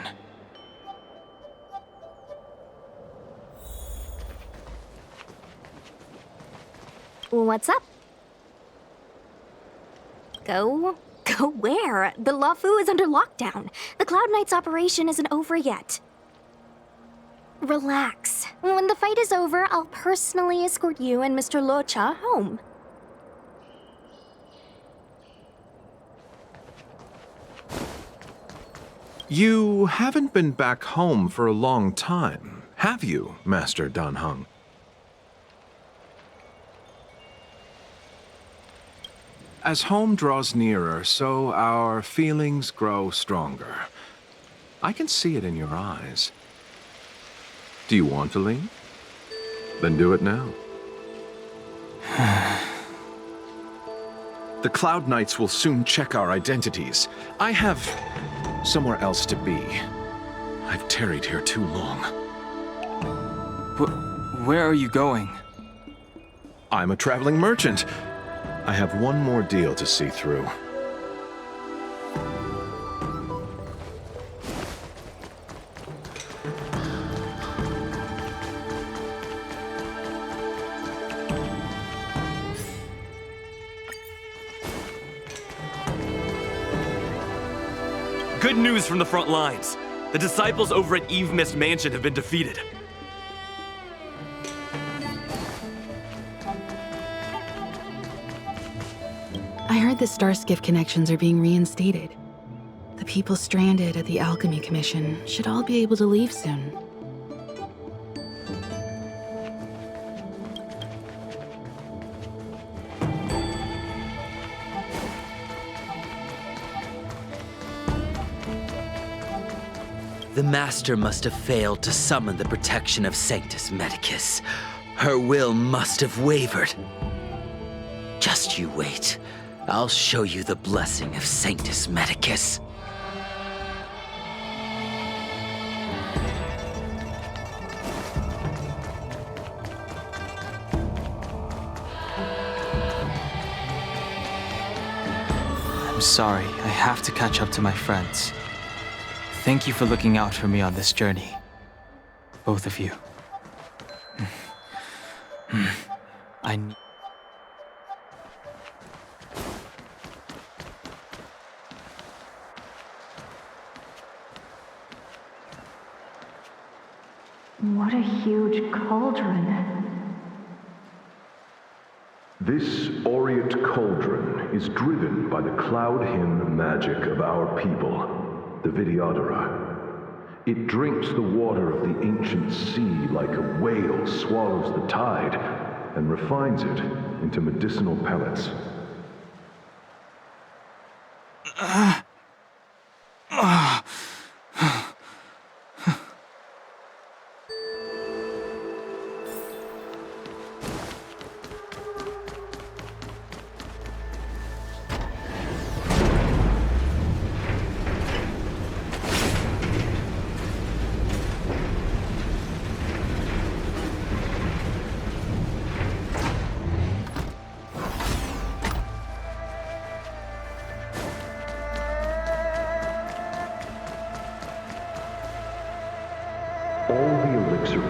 What's up? Go where? The Luofu is under lockdown. The Cloud Knights operation isn't over yet. Relax. When the fight is over, I'll personally escort you and Mr. Locha home. You haven't been back home for a long time, have you, Master Danheng? As home draws nearer, so our feelings grow stronger. I can see it in your eyes. Do you want to leave? Then do it now. The Cloud Knights will soon check our identities. I have somewhere else to be. I've tarried here too long. Where are you going? I'm a traveling merchant. I have one more deal to see through. Good news from the front lines. The disciples over at Eve Mist Mansion have been defeated. heard the Starskiff connections are being reinstated. The people stranded at the Alchemy Commission should all be able to leave soon. The Master must have failed to summon the protection of Sanctus Medicus. Her will must have wavered. Just you wait. I'll show you the blessing of Sanctus Medicus. I'm sorry, I have to catch up to my friends. Thank you for looking out for me on this journey. Both of you. What a huge cauldron. This aureate cauldron is driven by the cloud hymn magic of our people, the Vidyadhara. It drinks the water of the ancient sea like a whale swallows the tide and refines it into medicinal pellets.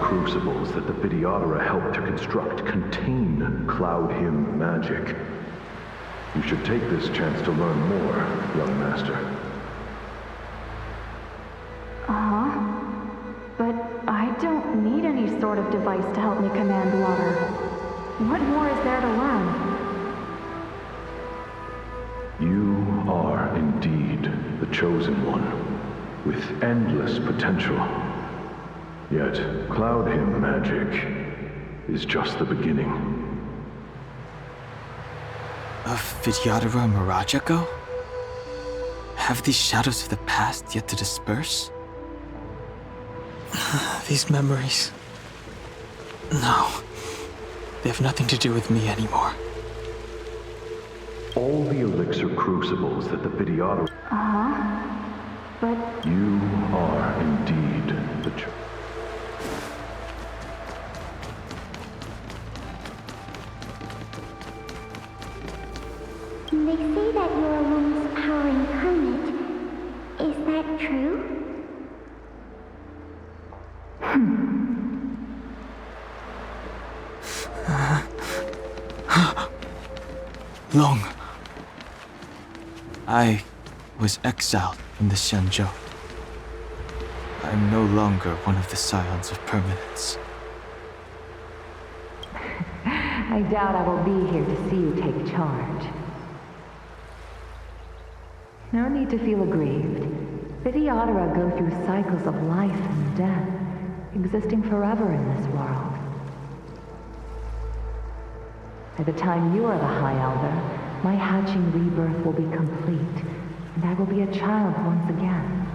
Crucibles that the Vidyadhara helped to construct contain Cloud Hymn magic. You should take this chance to learn more, young master. But I don't need any sort of device to help me command water. What more is there to learn? You are indeed the chosen one, with endless potential. Yet, Cloud Hymn magic is just the beginning. Of Vidyadhara Mirajago? Have these shadows of the past yet to disperse? These memories... No. They have nothing to do with me anymore. All the elixir crucibles that the Vidyadhara... But... You are indeed the chosen. They say that you're a woman's power incarnate. Is that true? Long. I was exiled from the Xianzhou. I'm no longer one of the Scions of Permanence. I doubt I will be here to see you take charge. No need to feel aggrieved. Vidyadhara go through cycles of life and death, existing forever in this world. By the time you are the High Elder, my hatching rebirth will be complete, and I will be a child once again.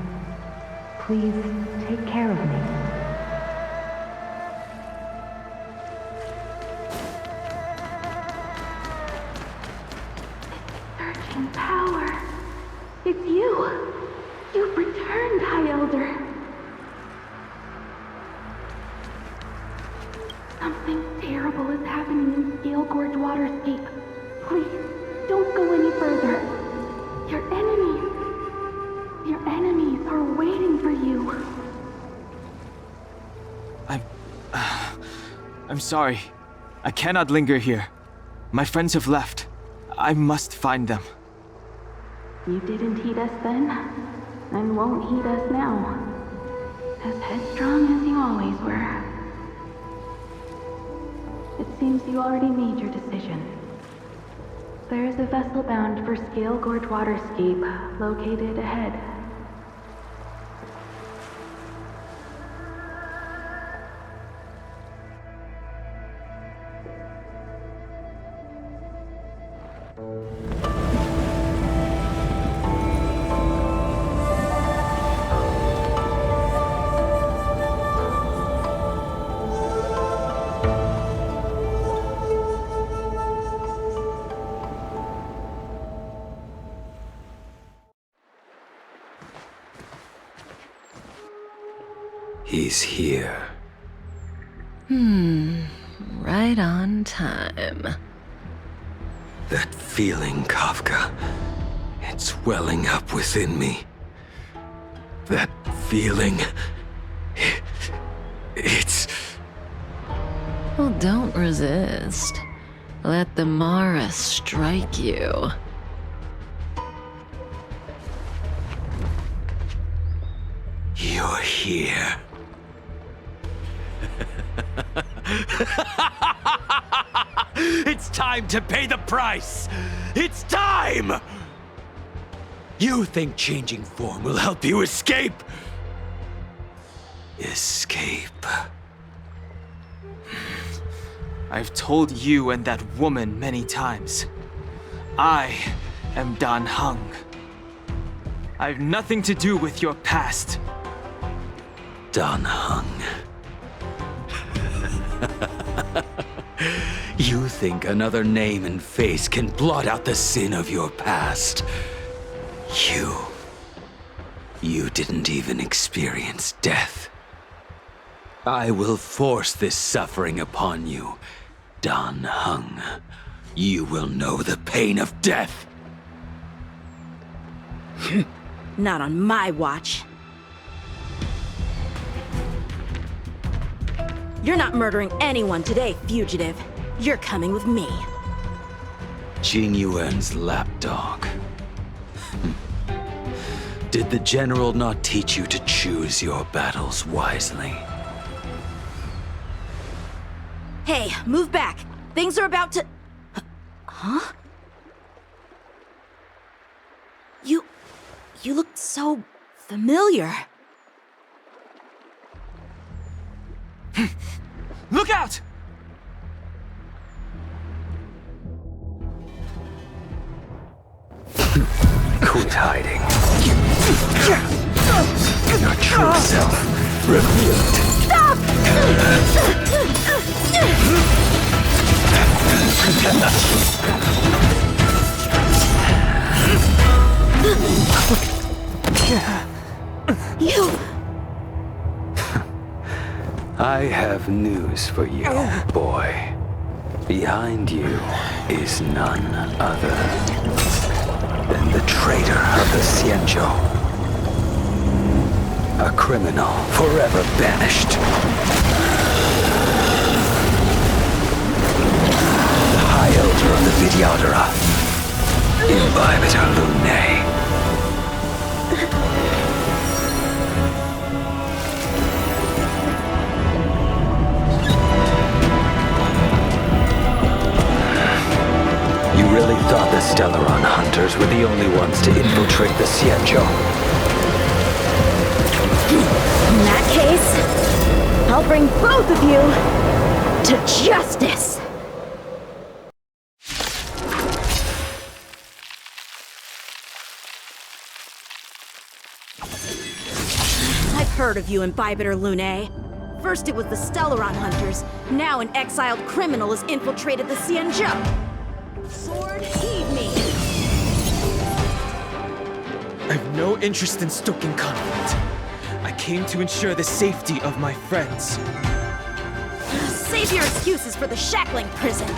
Please take care of me. Surging power. It's you! You've returned, High Elder! Something terrible is happening in Scale Gorge Waterscape. Please, don't go any further. Your enemies are waiting for you. I'm sorry. I cannot linger here. My friends have left. I must find them. You didn't heed us then, and won't heed us now. As headstrong as you always were. It seems you already made your decision. There's a vessel bound for Scale Gorge Waterscape, located ahead. He's here. Right on time. That feeling, Kafka. It's welling up within me. That feeling. It's... Well, don't resist. Let the Mara strike you. You're here. It's time to pay the price! It's time! You think changing form will help you escape? Escape. I've told you and that woman many times. I am Dan Heng. I have nothing to do with your past. Dan Heng. You think another name and face can blot out the sin of your past? You didn't even experience death. I will force this suffering upon you, Dan Heng. You will know the pain of death. Not on my watch. You're not murdering anyone today, fugitive. You're coming with me. Jing Yuan's lapdog. Did the general not teach you to choose your battles wisely? Hey, move back. Things are about to... Huh? You look so familiar. Look out! Quit hiding. Your true self revealed. Stop! You... I have news for you, boy. Behind you is none other than the traitor of the Xianzhou. A criminal forever banished. The High Elder of the Vidyadhara, Imbibitor Lunae. You really thought the Stellaron hunters were the only ones to infiltrate the Xianzhou? In that case, I'll bring both of you to justice! I've heard of you, Imbibitor Lunae. First it was the Stellaron hunters, now an exiled criminal has infiltrated the Xianzhou. Sword, heed me! I have no interest in stoking conflict. I came to ensure the safety of my friends. Save your excuses for the shackling prison!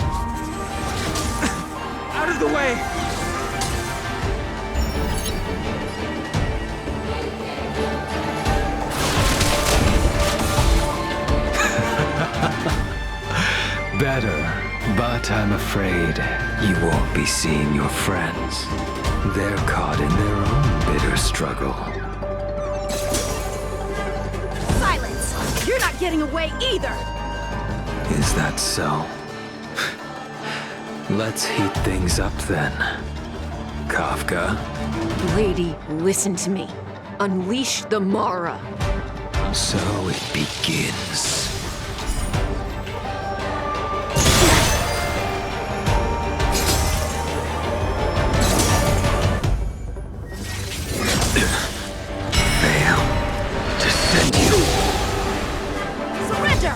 Out of the way! Better, but I'm afraid you won't be seeing your friends. They're caught in their own bitter struggle. Silence! You're not getting away either! Is that so? Let's heat things up then. Kafka. Lady, listen to me. Unleash the Mara. So it begins. Fail to send you. Surrender!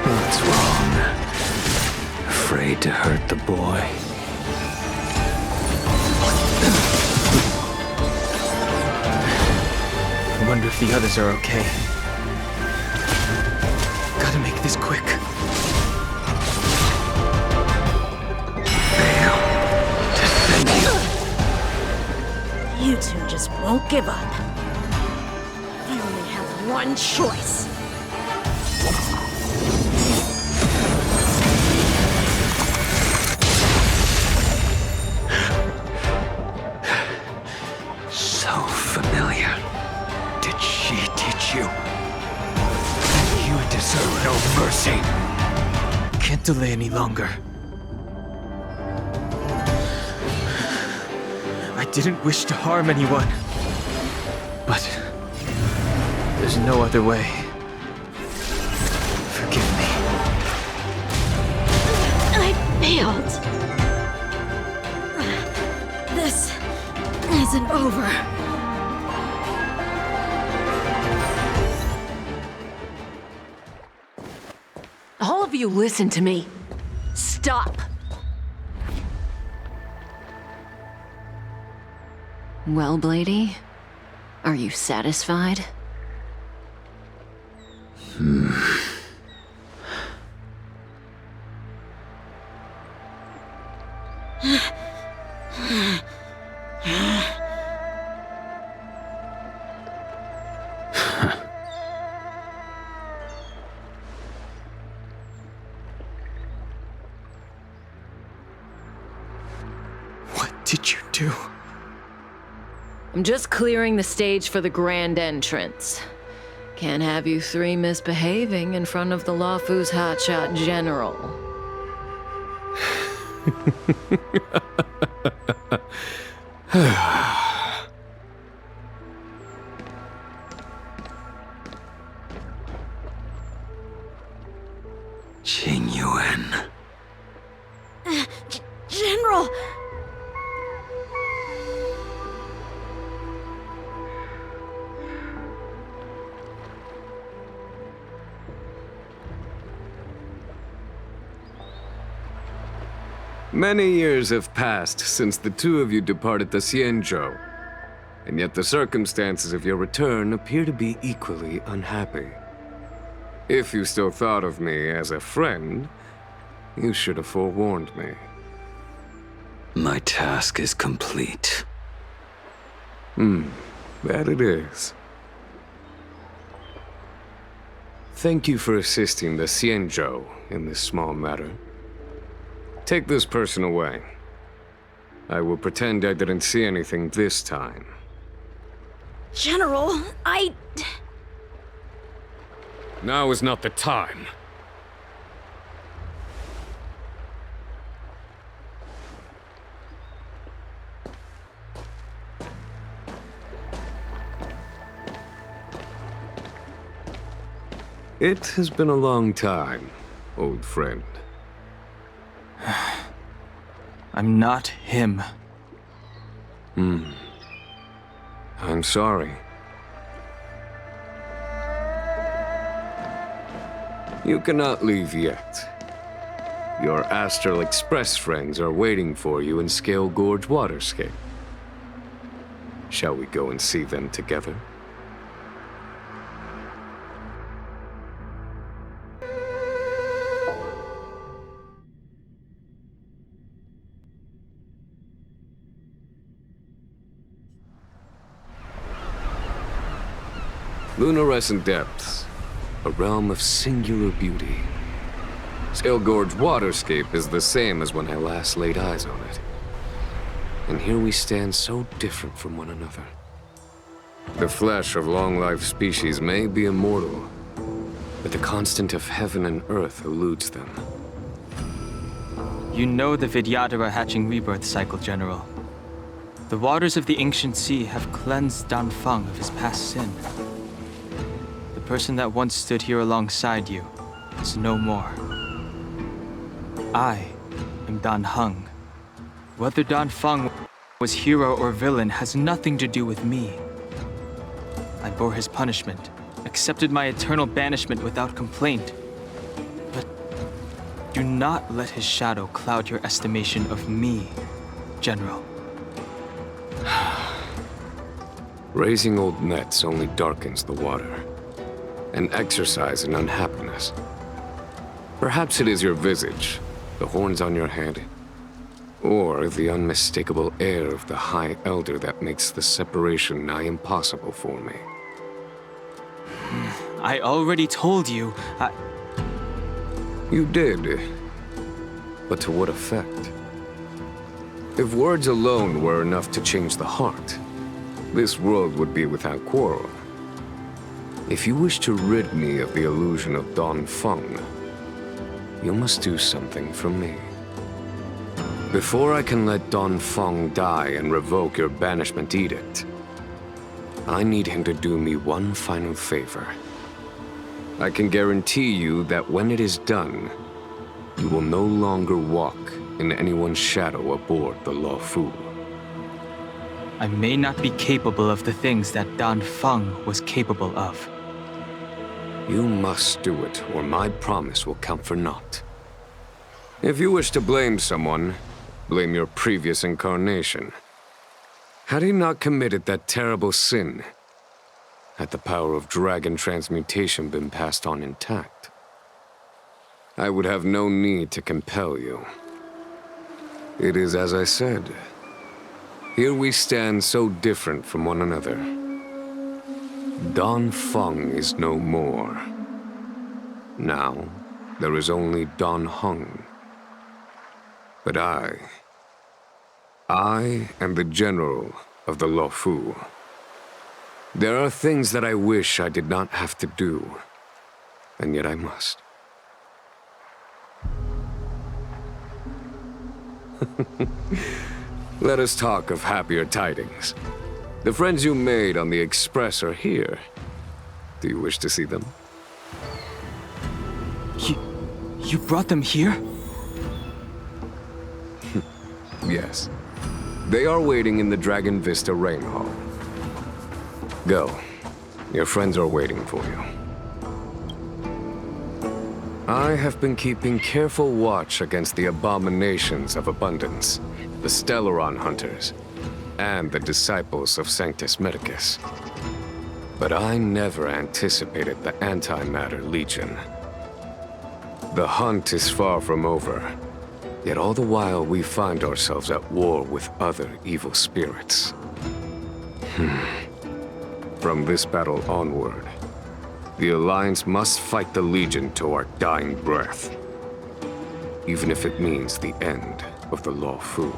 What's wrong? Afraid to hurt the boy? I wonder if the others are okay. Gotta make this quick. Fail to send you. You two just won't give up. You only have one choice. So familiar. Did she teach you? You deserve no mercy. Can't delay any longer. I didn't wish to harm anyone. But there's no other way. Forgive me. I failed. This isn't over. All of you listen to me. Stop. Well, Blady, are you satisfied? What did you do? I'm just clearing the stage for the grand entrance. Can't have you three misbehaving in front of the Luofu's hotshot general. Qing Yuan. General! Many years have passed since the two of you departed the Xianzhou, and yet the circumstances of your return appear to be equally unhappy. If you still thought of me as a friend, you should have forewarned me. My task is complete. That it is. Thank you for assisting the Xianzhou in this small matter. Take this person away. I will pretend I didn't see anything this time. General, Now is not the time. It has been a long time, old friend. I'm not him. I'm sorry. You cannot leave yet. Your Astral Express friends are waiting for you in Scale Gorge Waterscape. Shall we go and see them together? Lunarescent depths, a realm of singular beauty. Sail Gorge waterscape is the same as when I last laid eyes on it. And here we stand so different from one another. The flesh of long-lived species may be immortal, but the constant of heaven and earth eludes them. You know the Vidyadhara hatching rebirth cycle, General. The waters of the ancient sea have cleansed Danfeng of his past sin. The person that once stood here alongside you is no more. I am Dan Heng. Whether Danfeng was hero or villain has nothing to do with me. I bore his punishment, accepted my eternal banishment without complaint. But do not let his shadow cloud your estimation of me, General. Raising old nets only darkens the water, an exercise in unhappiness. Perhaps it is your visage, the horns on your head, or the unmistakable air of the High Elder that makes the separation nigh impossible for me. I already told you, You did. But to what effect? If words alone were enough to change the heart, this world would be without quarrel. If you wish to rid me of the illusion of Danfeng, you must do something for me. Before I can let Danfeng die and revoke your banishment edict, I need him to do me one final favor. I can guarantee you that when it is done, you will no longer walk in anyone's shadow aboard the Luofu. I may not be capable of the things that Danfeng was capable of. You must do it, or my promise will count for naught. If you wish to blame someone, blame your previous incarnation. Had he not committed that terrible sin, had the power of dragon transmutation been passed on intact, I would have no need to compel you. It is as I said. Here we stand so different from one another. Danfeng is no more. Now, there is only Dan Heng. But I am the general of the Luofu. There are things that I wish I did not have to do, and yet I must. Let us talk of happier tidings. The friends you made on the Express are here. Do you wish to see them? You brought them here? Yes. They are waiting in the Dragon Vista Rain Hall. Go. Your friends are waiting for you. I have been keeping careful watch against the abominations of abundance, the Stellaron hunters, and the disciples of Sanctus Medicus. But I never anticipated the Antimatter Legion. The hunt is far from over, yet all the while we find ourselves at war with other evil spirits. From this battle onward, the Alliance must fight the Legion to our dying breath, even if it means the end of the Luofu.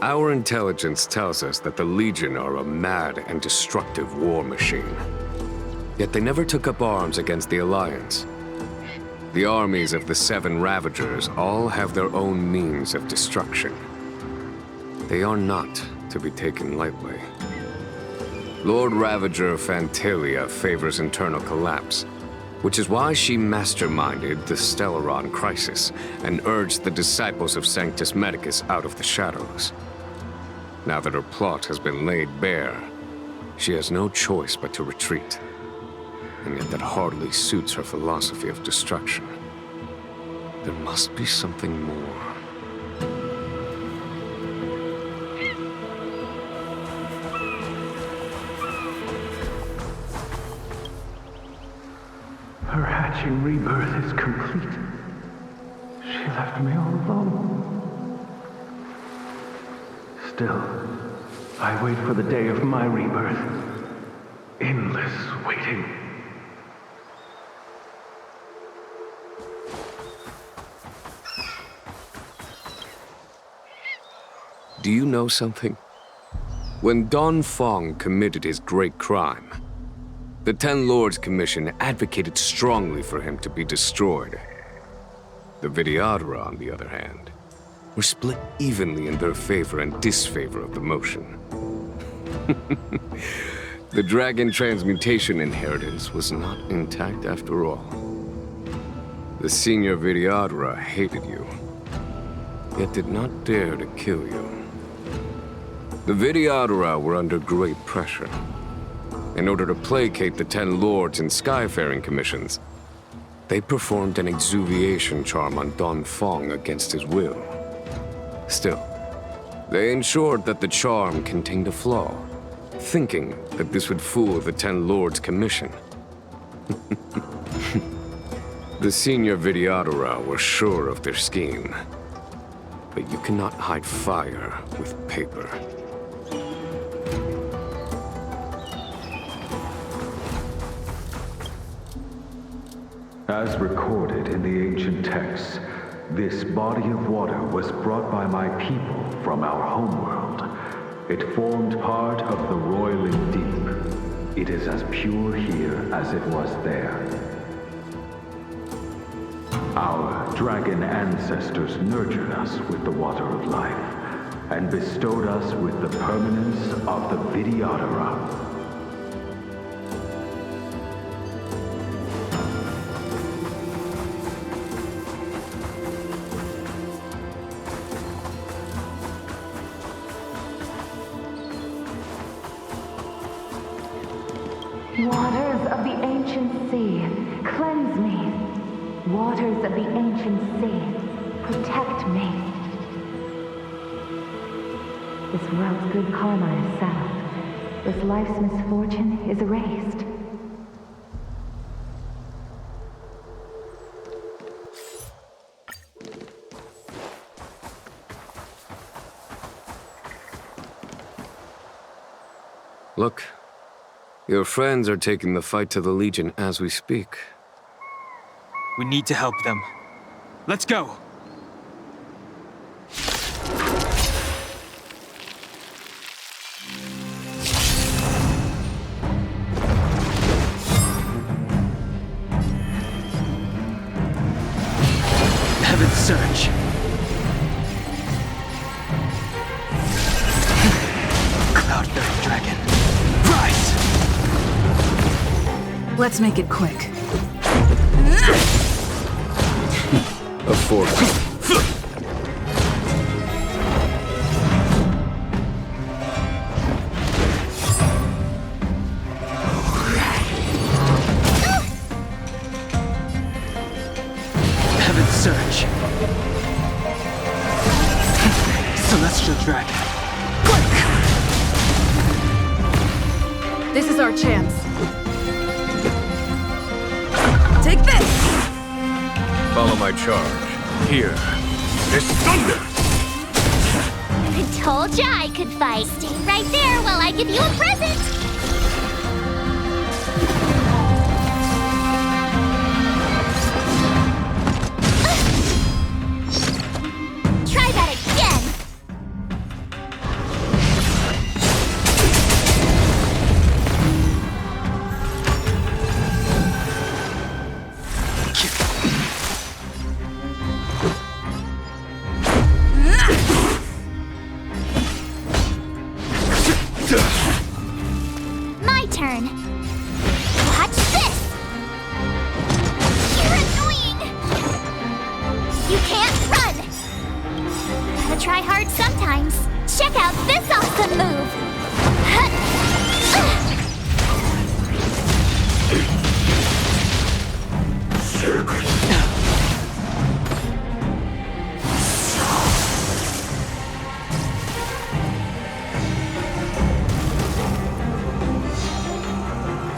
Our intelligence tells us that the Legion are a mad and destructive war machine. Yet they never took up arms against the Alliance. The armies of the Seven Ravagers all have their own means of destruction. They are not to be taken lightly. Lord Ravager Fantalia favors internal collapse, which is why she masterminded the Stellaron crisis and urged the disciples of Sanctus Medicus out of the shadows. Now that her plot has been laid bare, she has no choice but to retreat. And yet that hardly suits her philosophy of destruction. There must be something more. Her hatching rebirth is complete. She left me all alone. Still, I wait for the day of my rebirth. Endless waiting. Do you know something? When Don Fong committed his great crime, the Ten Lords Commission advocated strongly for him to be destroyed. The Vidyadhara, on the other hand, were split evenly in their favor and disfavor of the motion. The dragon transmutation inheritance was not intact after all. The senior Vidyadhara hated you, yet did not dare to kill you. The Vidyadhara were under great pressure. In order to placate the Ten Lords and Skyfaring Commissions, they performed an exuviation charm on Don Fong against his will. Still, they ensured that the charm contained a flaw, thinking that this would fool the Ten Lords Commission. The senior Vidyadhara were sure of their scheme. But you cannot hide fire with paper. As recorded in the ancient texts, this body of water was brought by my people from our homeworld. It formed part of the roiling deep. It is as pure here as it was there. Our dragon ancestors nurtured us with the water of life, and bestowed us with the permanence of the Vidyadhara. Waters of the ancient sea, cleanse me. Waters of the ancient sea, protect me. This world's good karma is settled. This life's misfortune is erased. Look, your friends are taking the fight to the Legion as we speak. We need to help them. Let's go! Heaven's Surge. Cloudbearing Dragon. Rise! Let's make it quick. A force. Heaven's Surge. Celestial Dragon. This is our chance. Take this! Follow my charge. Here. This thunder! I told ya I could fight. Stay right there while I give you a present! Try that again! My turn. Watch this! You're annoying! You can't run! Gotta try hard sometimes. Check out this awesome move!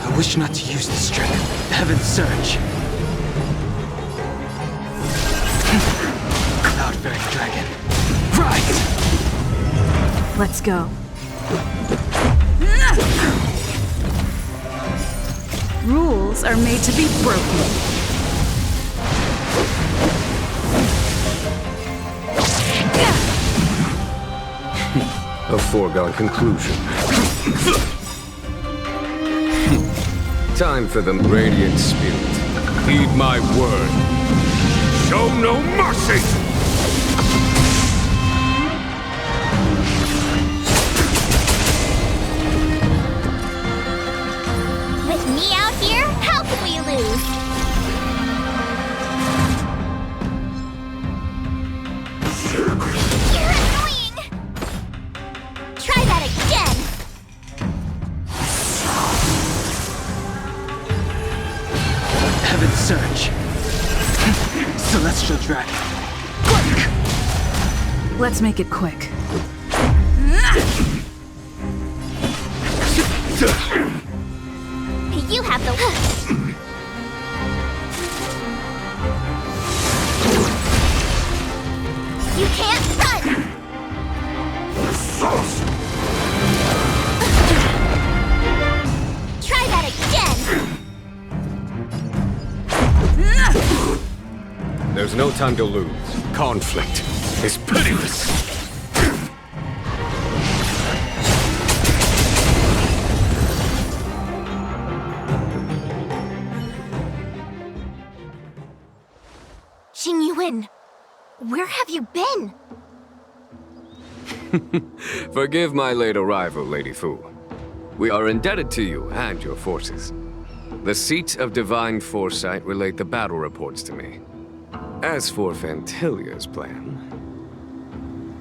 I wish not to use this trick. Heaven's Surge. Cloudbearing Dragon. Rise! Let's go. Rules are made to be broken. A foregone conclusion. Time for the Radiant Spirit. Heed my word. Show no mercy! With me out here, how can we lose? You're annoying! Try that again! Heaven's Surge. Celestial Dragon. Let's make it quick. You have the... You can't run! Try that again! There's no time to lose. Conflict is pitiless. Xingyuan, where have you been? Forgive my late arrival, Lady Fu. We are indebted to you and your forces. The Seat of Divine Foresight relayed the battle reports to me. As for Fantilia's plan...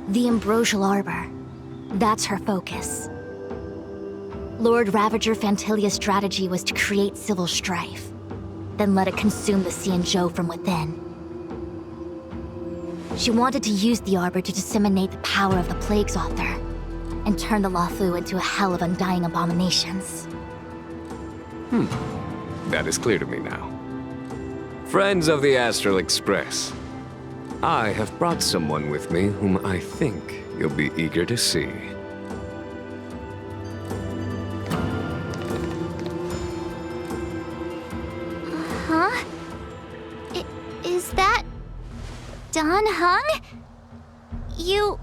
The Ambrosial Arbor. That's her focus. Lord Ravager Fantilia's strategy was to create civil strife, then let it consume the Xianzhou from within. She wanted to use the Arbor to disseminate the power of the Plague's author, and turn the Luofu into a hell of undying abominations. That is clear to me now. Friends of the Astral Express, I have brought someone with me whom I think you'll be eager to see. Huh? Is that... Dan Heng? You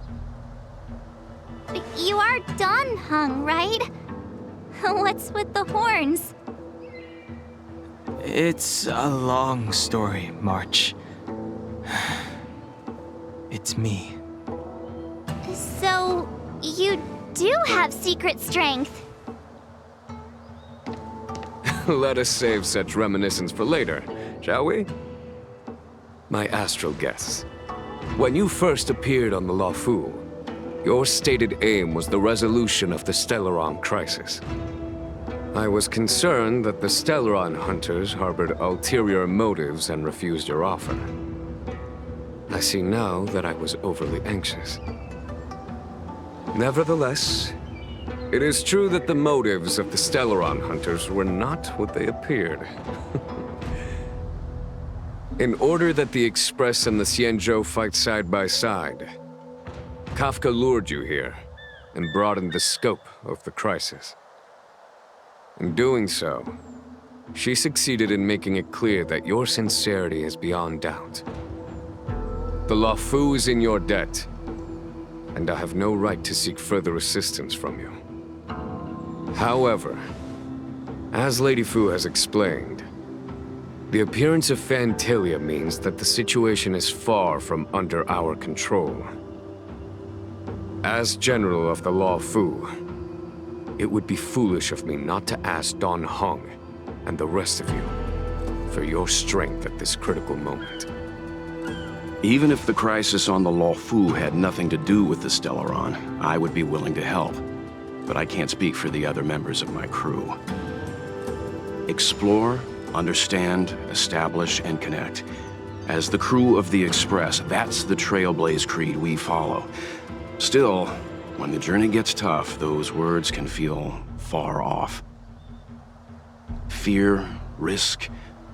are Dan Heng, right? What's with the horns? It's a long story, March. It's me. So, you do have secret strength. Let us save such reminiscence for later, shall we? My astral guests. When you first appeared on the Luofu, your stated aim was the resolution of the Stellaron crisis. I was concerned that the Stellaron hunters harbored ulterior motives and refused your offer. I see now that I was overly anxious. Nevertheless, it is true that the motives of the Stellaron hunters were not what they appeared. In order that the Express and the Xianzhou fight side by side, Kafka lured you here and broadened the scope of the crisis. In doing so, she succeeded in making it clear that your sincerity is beyond doubt. The Luofu is in your debt, and I have no right to seek further assistance from you. However, as Lady Fu has explained, the appearance of Fantilia means that the situation is far from under our control. As General of the Luofu, it would be foolish of me not to ask Dan Heng and the rest of you for your strength at this critical moment. Even if the crisis on the Luofu had nothing to do with the Stellaron, I would be willing to help. But I can't speak for the other members of my crew. Explore, understand, establish, and connect. As the crew of the Express, that's the Trailblaze creed we follow. Still, when the journey gets tough, those words can feel far off. Fear, risk,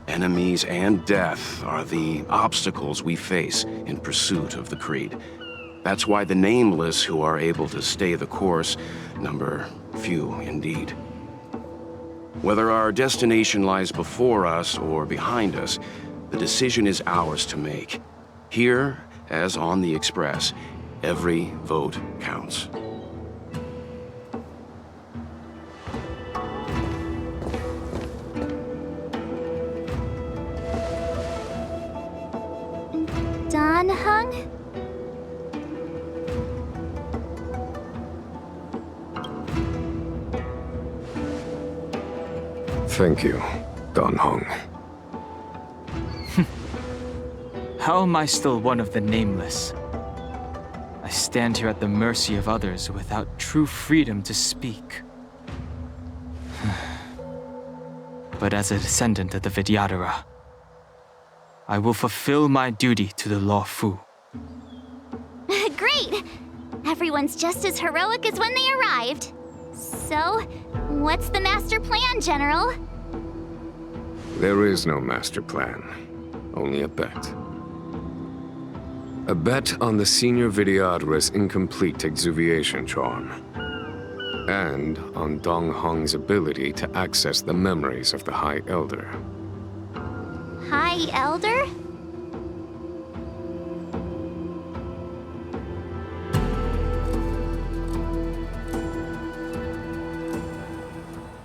enemies, and death are the obstacles we face in pursuit of the creed. That's why the nameless who are able to stay the course number few indeed. Whether our destination lies before us or behind us, the decision is ours to make. Here, as on the Express, every vote counts. Dan Heng? Thank you, Dan Heng. How am I still one of the nameless? I stand here at the mercy of others without true freedom to speak. But as a descendant of the Vidyadhara, I will fulfill my duty to the Luofu. Great! Everyone's just as heroic as when they arrived. So, what's the master plan, General? There is no master plan, only a bet. A bet on the senior Vidyadhara's incomplete exuviation charm. And on Dong Hong's ability to access the memories of the High Elder. High Elder?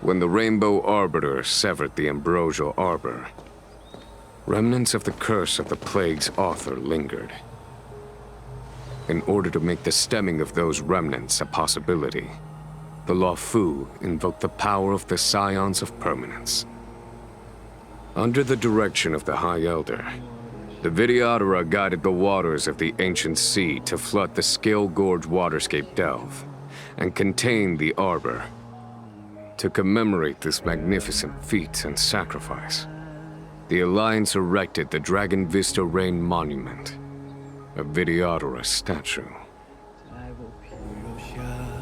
When the Rainbow Arbiter severed the Ambrosial Arbor, remnants of the curse of the plague's author lingered. In order to make the stemming of those remnants a possibility, the Luofu invoked the power of the Scions of Permanence. Under the direction of the High Elder, the Vidyadhara guided the waters of the ancient sea to flood the Scale Gorge waterscape delve and contain the Arbor. To commemorate this magnificent feat and sacrifice, the Alliance erected the Dragon Vista Rain Monument, a Vidyadhara statue.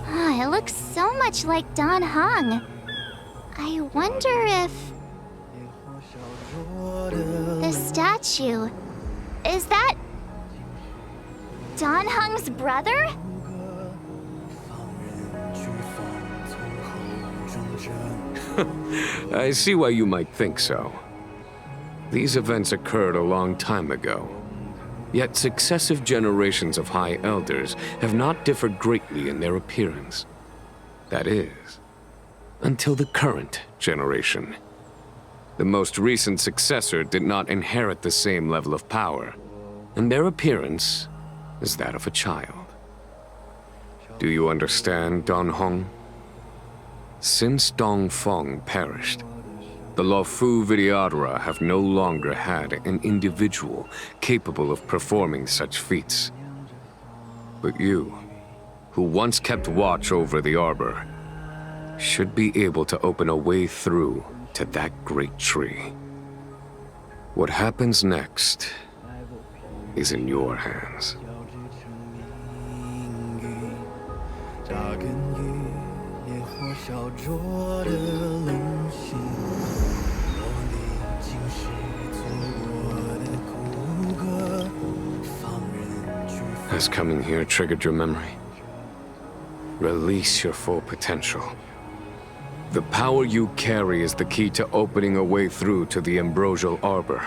Ah, it looks so much like Dan Heng. I wonder if... the statue... is that... Dan Heng's brother? I see why you might think so. These events occurred a long time ago. Yet successive generations of High Elders have not differed greatly in their appearance. That is, until the current generation. The most recent successor did not inherit the same level of power, and their appearance is that of a child. Do you understand, Dan Heng? Since Dong Feng perished, the Luofu Vidyadhara have no longer had an individual capable of performing such feats. But you, who once kept watch over the Arbor, should be able to open a way through to that great tree. What happens next is in your hands. Has coming here triggered your memory? Release your full potential. The power you carry is the key to opening a way through to the Ambrosial Arbor.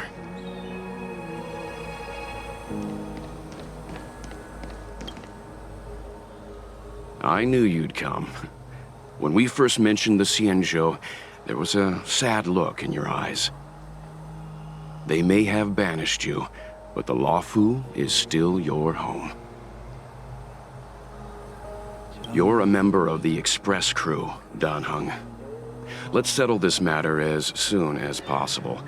I knew you'd come. When we first mentioned the Xianzhou, there was a sad look in your eyes. They may have banished you, but the Luofu is still your home. You're a member of the Express crew, Dan Heng. Let's settle this matter as soon as possible.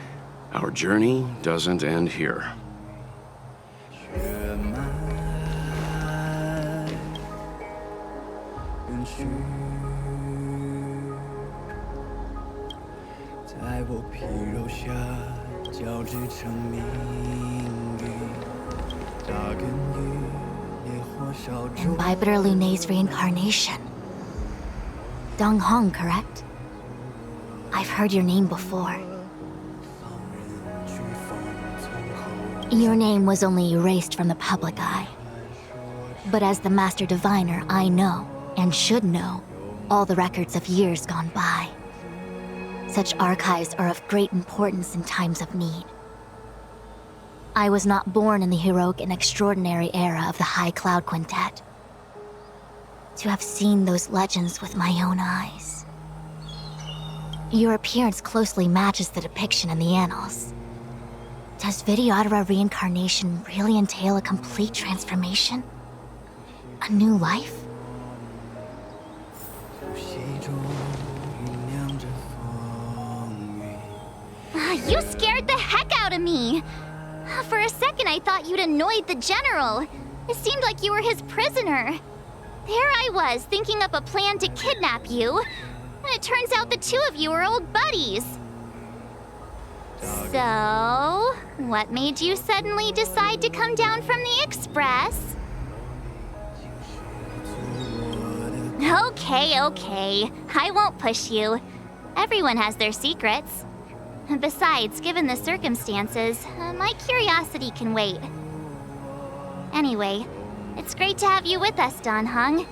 Our journey doesn't end here. Imbibitor Lunay's reincarnation. Dong Heng, correct? I've heard your name before. Your name was only erased from the public eye. But as the Master Diviner, I know, and should know, all the records of years gone by. Such archives are of great importance in times of need. I was not born in the heroic and extraordinary era of the High Cloud Quintet. To have seen those legends with my own eyes. Your appearance closely matches the depiction in the annals. Does Videodora reincarnation really entail a complete transformation? A new life? You scared the heck out of me! For a second I thought you'd annoyed the General. It seemed like you were his prisoner. There I was, thinking up a plan to kidnap you. And it turns out the two of you are old buddies. So, what made you suddenly decide to come down from the Express? Okay, okay. I won't push you. Everyone has their secrets. Besides, given the circumstances, my curiosity can wait. Anyway, it's great to have you with us, Dan Heng.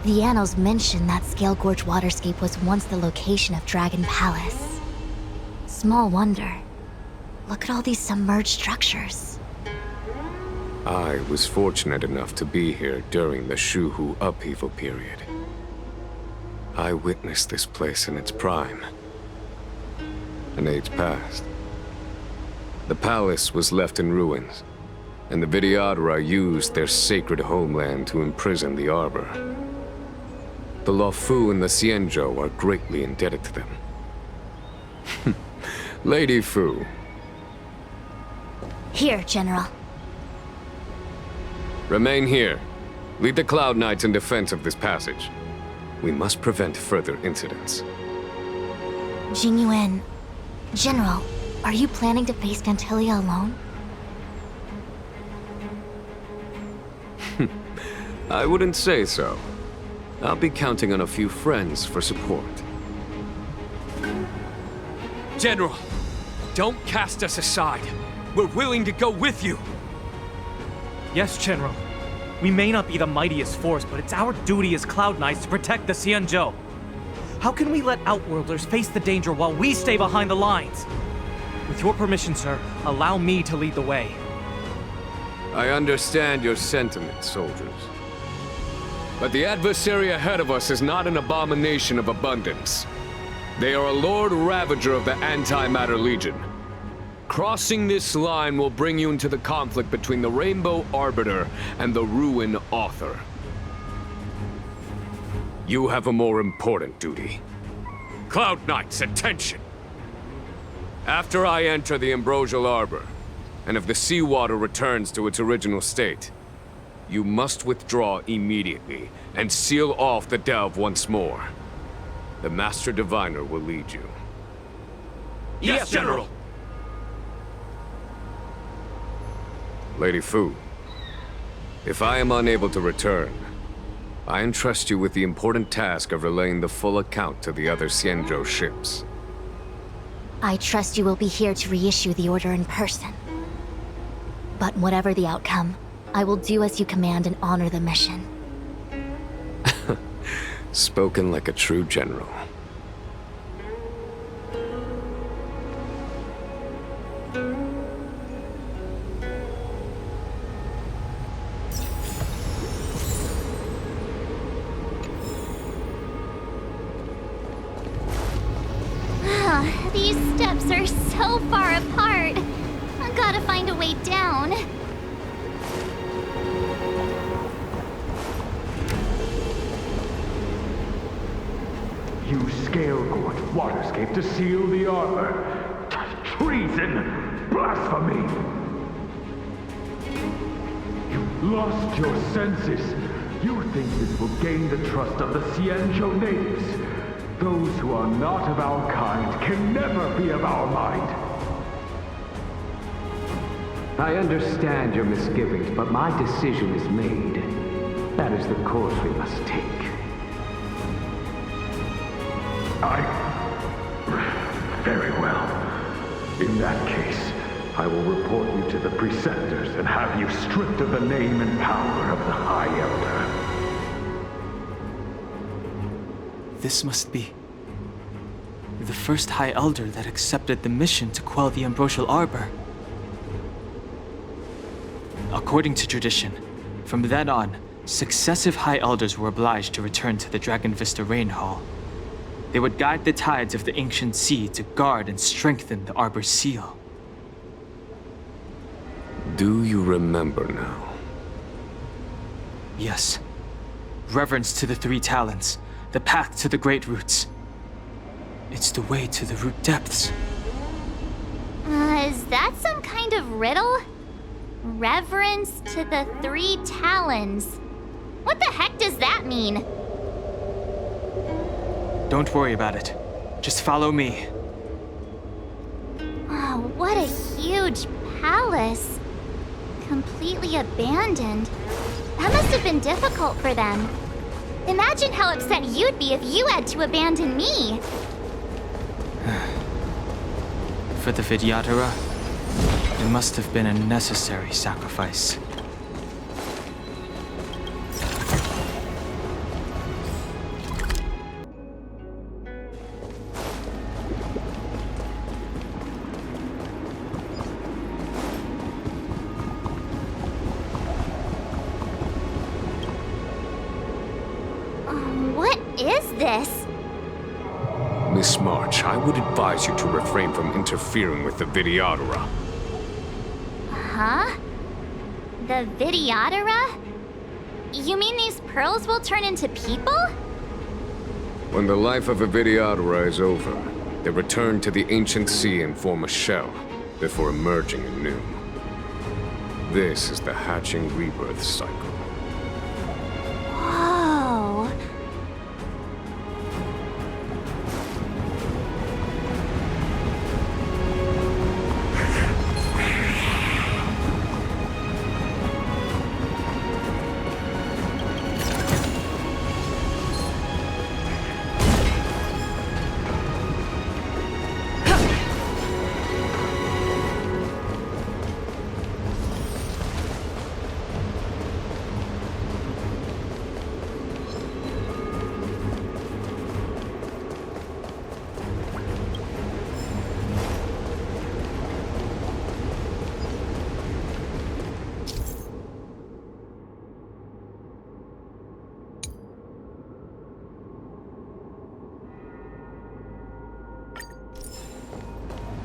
The annals mention that Scale Gorge waterscape was once the location of Dragon Palace. Small wonder. Look at all these submerged structures. I was fortunate enough to be here during the Shuhu upheaval period. I witnessed this place in its prime. An age passed. The palace was left in ruins, and the Videodora used their sacred homeland to imprison the Arbor. The Luofu and the Xianzhou are greatly indebted to them. Lady Fu. Here, General. Remain here. Lead the Cloud Knights in defense of this passage. We must prevent further incidents. Jingyuan. General, are you planning to face Dantilia alone? I wouldn't say so. I'll be counting on a few friends for support. General, don't cast us aside. We're willing to go with you. Yes, General. We may not be the mightiest force, but it's our duty as Cloud Knights to protect the Xianzhou. How can we let Outworlders face the danger while we stay behind the lines? With your permission, sir, allow me to lead the way. I understand your sentiments, soldiers. But the adversary ahead of us is not an abomination of abundance. They are a Lord Ravager of the Antimatter Legion. Crossing this line will bring you into the conflict between the Rainbow Arbiter and the Ruin Author. You have a more important duty. Cloud Knights, attention! After I enter the Ambrosial Arbor, and if the seawater returns to its original state, You must withdraw immediately and seal off the delve once more. The Master Diviner will lead you. Yes, General! Lady Fu, if I am unable to return, I entrust you with the important task of relaying the full account to the other Xianzhou ships. I trust you will be here to reissue the order in person. But whatever the outcome, I will do as you command and honor the mission. Spoken like a true general. These steps are so far apart. I gotta find a way down. You scale Court Waterscape to seal the armor. Treason! Blasphemy! You lost your senses. You think this will gain the trust of the Xianzhou natives. Those who are not of our kind can never be of our mind. I understand your misgivings, but my decision is made. That is the course we must take. Very well. In that case, I will report you to the Preceptors and have you stripped of the name and power of the High Elder. This must be the first High Elder that accepted the mission to quell the Ambrosial Arbor. According to tradition, from then on, successive High Elders were obliged to return to the Dragon Vista Rain Hall. They would guide the tides of the ancient sea to guard and strengthen the Arbor's seal. Do you remember now? Yes. Reverence to the Three Talents, the path to the Great Roots. It's the way to the root depths. Is that some kind of riddle? Reverence to the Three Talons. What the heck does that mean? Don't worry about it. Just follow me. Oh, what a huge palace. Completely abandoned. That must have been difficult for them. Imagine how upset you'd be if you had to abandon me. For the Vidyadhara, it must have been a necessary sacrifice. What is this? Miss March, I would advise you to refrain from interfering with the Vidyadhara. Huh? The Vidyadhara? You mean these pearls will turn into people? When the life of a Vidyadhara is over, they return to the ancient sea and form a shell, before emerging anew. This is the hatching rebirth cycle. Whoa.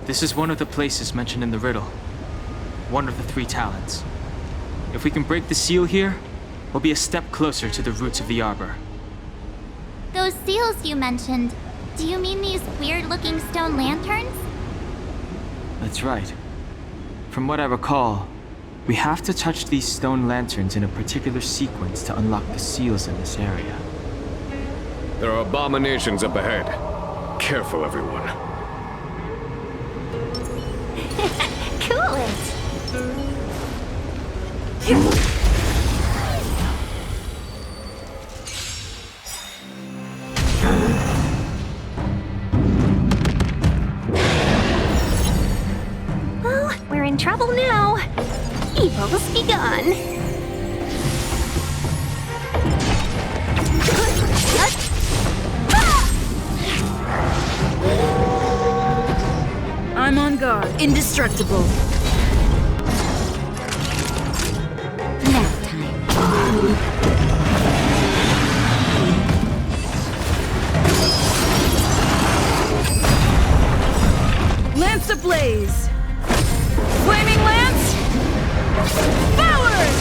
This is one of the places mentioned in the riddle. One of the Three Talents. If we can break the seal here, we'll be a step closer to the roots of the arbor. Those seals you mentioned, do you mean these weird-looking stone lanterns? That's right. From what I recall, We have to touch these stone lanterns in a particular sequence to unlock the seals in this area. There are abominations up ahead. Careful, everyone. Cool it! Well, we're in trouble now. Evils be gone. I'm on guard. Indestructible. Nap time. Lance ablaze! Flaming lance! Forward!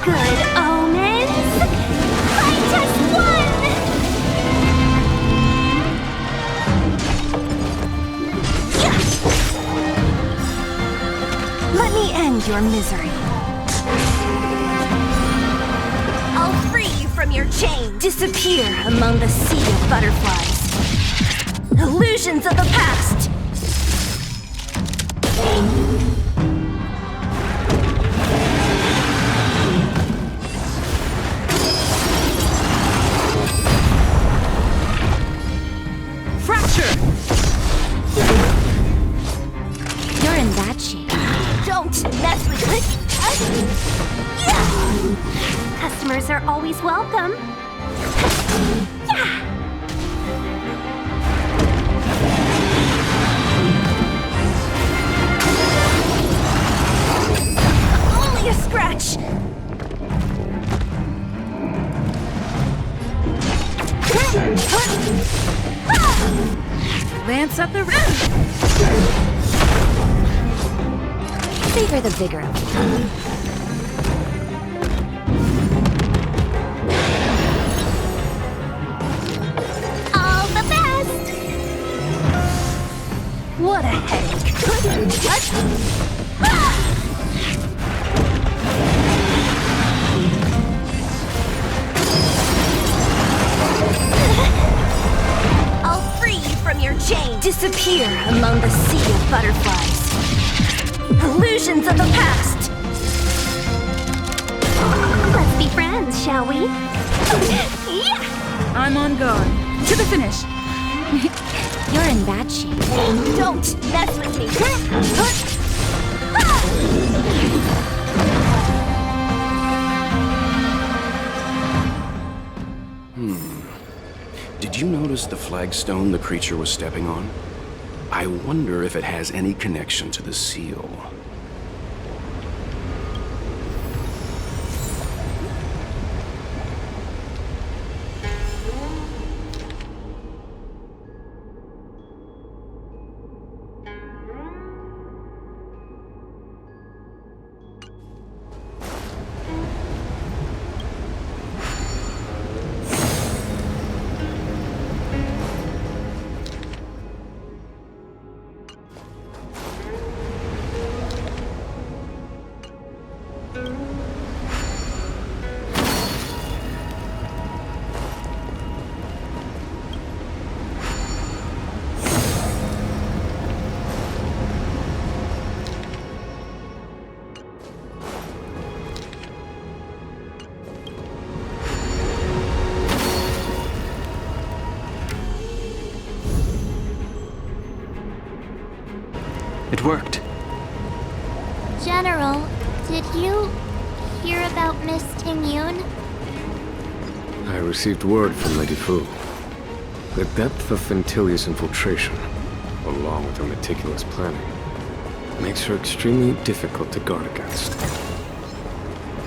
Good omens! Fight us one! Let me end your misery. I'll free you from your chain. Disappear among the sea of butterflies. Illusions of the past. Fracture! You're in bad shape. Don't mess with it. Customers are always welcome. Only a scratch. Lance up the road! Favor the vigor of it. All the best. What a headache. I'll free you from your chain. Disappear among the sea of butterflies. Illusions of the past. Let's be friends, shall we? Yeah. I'm on guard. To the finish. You're in bad shape. Don't mess with me. Did you notice the flagstone the creature was stepping on? I wonder if it has any connection to the seal. It worked. General, did you hear about Miss Tingyun? I received word from Lady Fu. The depth of Ventilia's infiltration, along with her meticulous planning, makes her extremely difficult to guard against.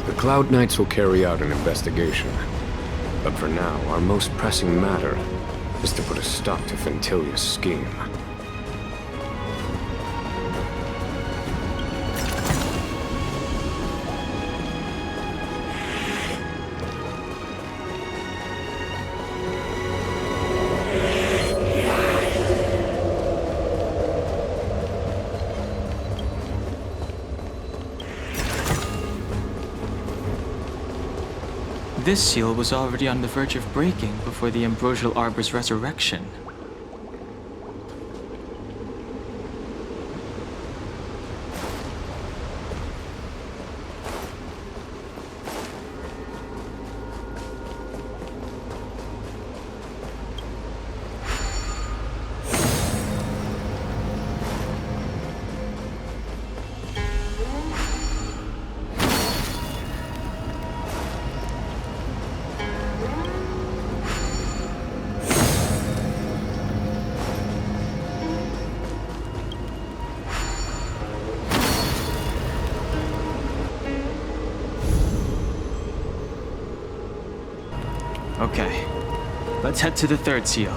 The Cloud Knights will carry out an investigation, but for now, our most pressing matter is to put a stop to Ventilia's scheme. This seal was already on the verge of breaking before the Ambrosial Arbor's resurrection. Okay, let's head to the third seal.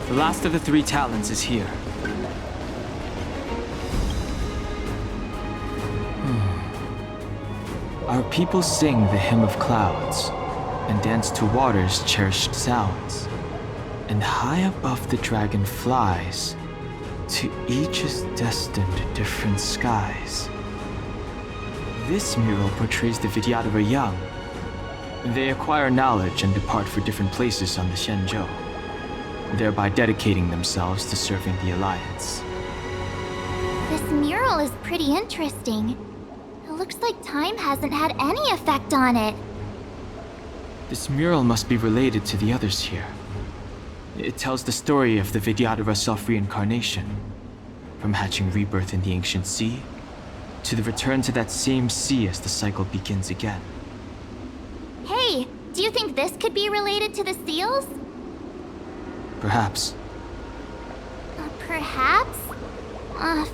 The last of the three talents is here. Our people sing the Hymn of Clouds and dance to water's cherished sounds. And high above the dragon flies, to each is destined different skies. This mural portrays the Vidyadhara young. They acquire knowledge and depart for different places on the Xianzhou, thereby dedicating themselves to serving the Alliance. This mural is pretty interesting. It looks like time hasn't had any effect on it. This mural must be related to the others here. It tells the story of the Vidyadhara self-reincarnation, from hatching rebirth in the ancient sea, to the return to that same sea as the cycle begins again. Hey, do you think this could be related to the seals? Perhaps. Perhaps?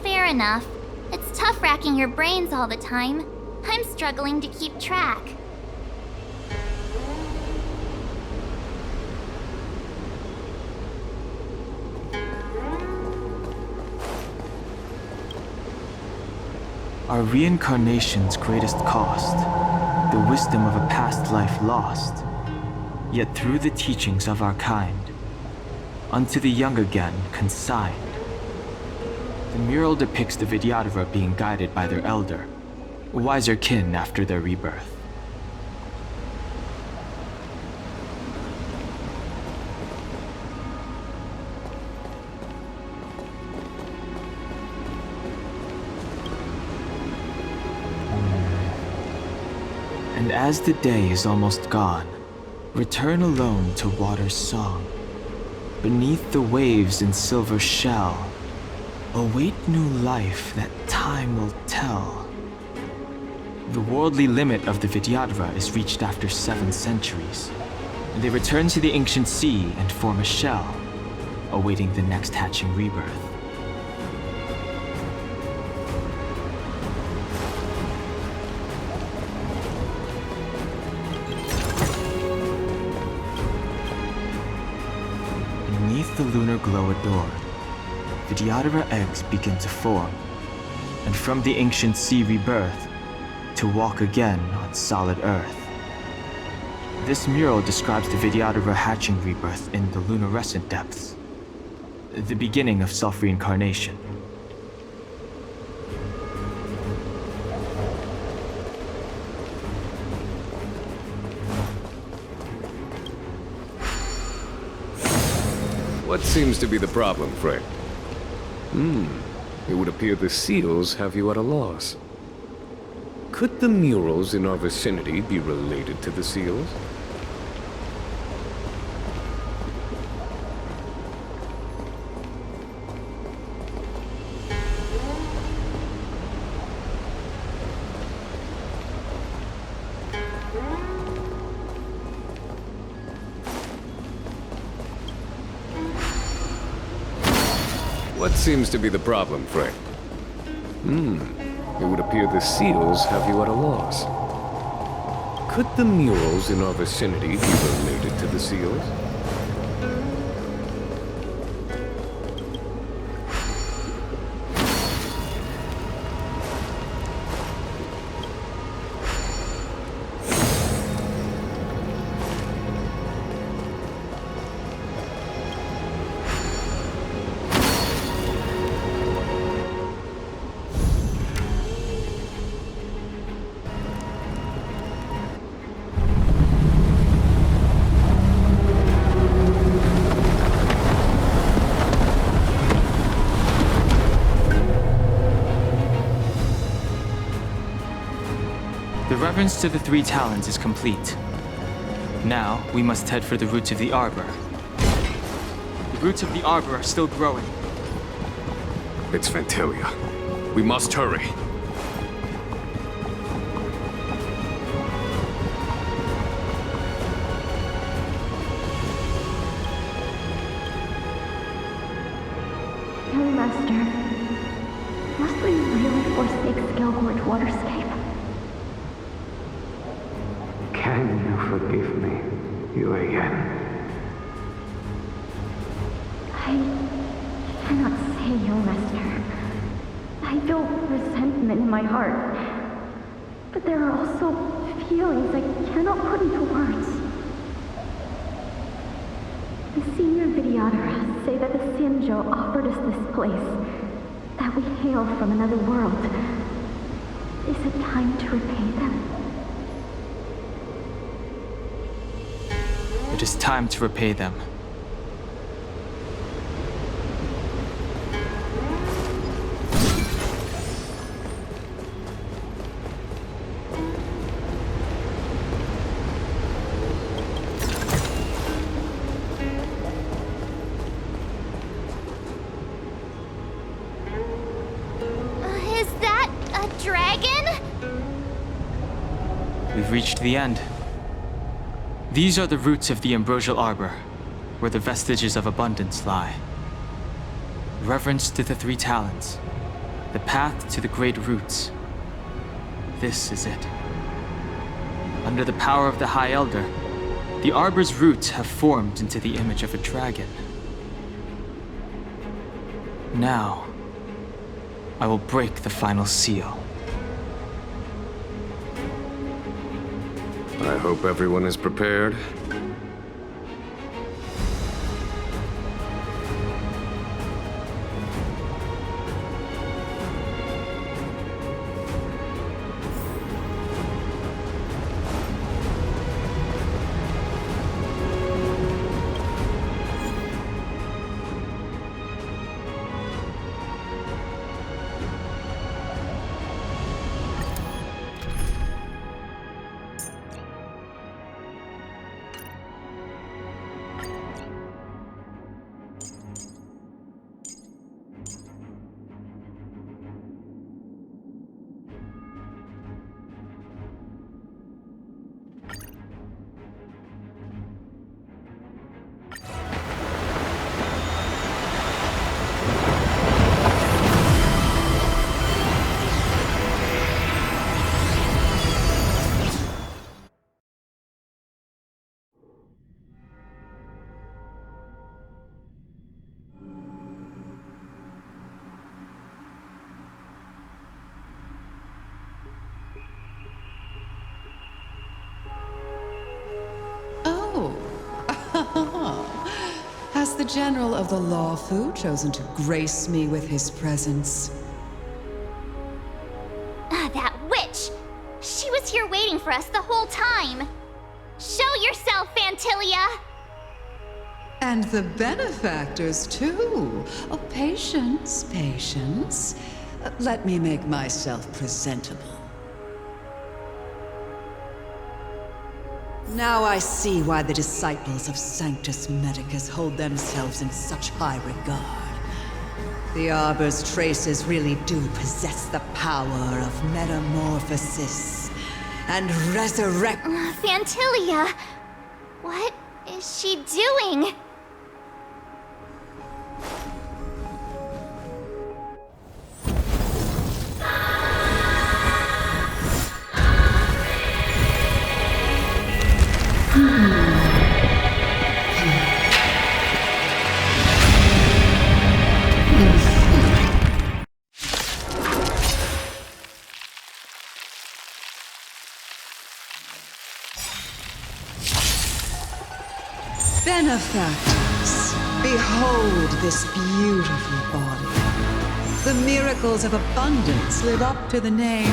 Fair enough. It's tough racking your brains all the time. I'm struggling to keep track. Our reincarnation's greatest cost, the wisdom of a past life lost, yet through the teachings of our kind, unto the young again consigned. The mural depicts the Vidyadhara being guided by their elder, wiser kin after their rebirth. And as the day is almost gone, return alone to water's song. Beneath the waves in silver shell, await new life that time will tell. The worldly limit of the Vidyadhara is reached after 7 centuries. They return to the ancient sea and form a shell, awaiting the next hatching rebirth. Beneath the lunar glow adored, Vidyadhara eggs begin to form, and from the ancient sea rebirth, to walk again on solid earth. This mural describes the Vidyadhara hatching rebirth in the lunarescent depths, the beginning of self-reincarnation. What seems to be the problem, Frey? It would appear the seals have you at a loss. Could the murals in our vicinity be related to the seals? What seems to be the problem, Frey? It would appear the seals have you at a loss. Could the murals in our vicinity be related to the seals? The reverence to the three talons is complete. Now, we must head for the roots of the arbor. The roots of the arbor are still growing. It's Fantilia. We must hurry. Young Master, must we really forsake Skelgorge Waterscape? Can you forgive me, Yuan? I cannot say, Young Master. I feel resentment in my heart. But there are also feelings I cannot put into words. The senior Videoteras say that the Xianzhou offered us this place, that we hail from another world. Is it time to repay them? It is time to repay them. Is that a dragon? We've reached the end. These are the roots of the ambrosial arbor, where the vestiges of abundance lie. Reverence to the three talons, the path to the great roots. This is it. Under the power of the High Elder, the arbor's roots have formed into the image of a dragon. Now, I will break the final seal. I hope everyone is prepared. Has the General of the Luofu chosen to grace me with his presence? That witch! She was here waiting for us the whole time! Show yourself, Fantilia! And the benefactors, too. Oh, patience, patience. Let me make myself presentable. Now I see why the disciples of Sanctus Medicus hold themselves in such high regard. The Arbor's traces really do possess the power of metamorphosis and resurrect. Fantilia! What is she doing? Behold this beautiful body. The miracles of abundance live up to the name.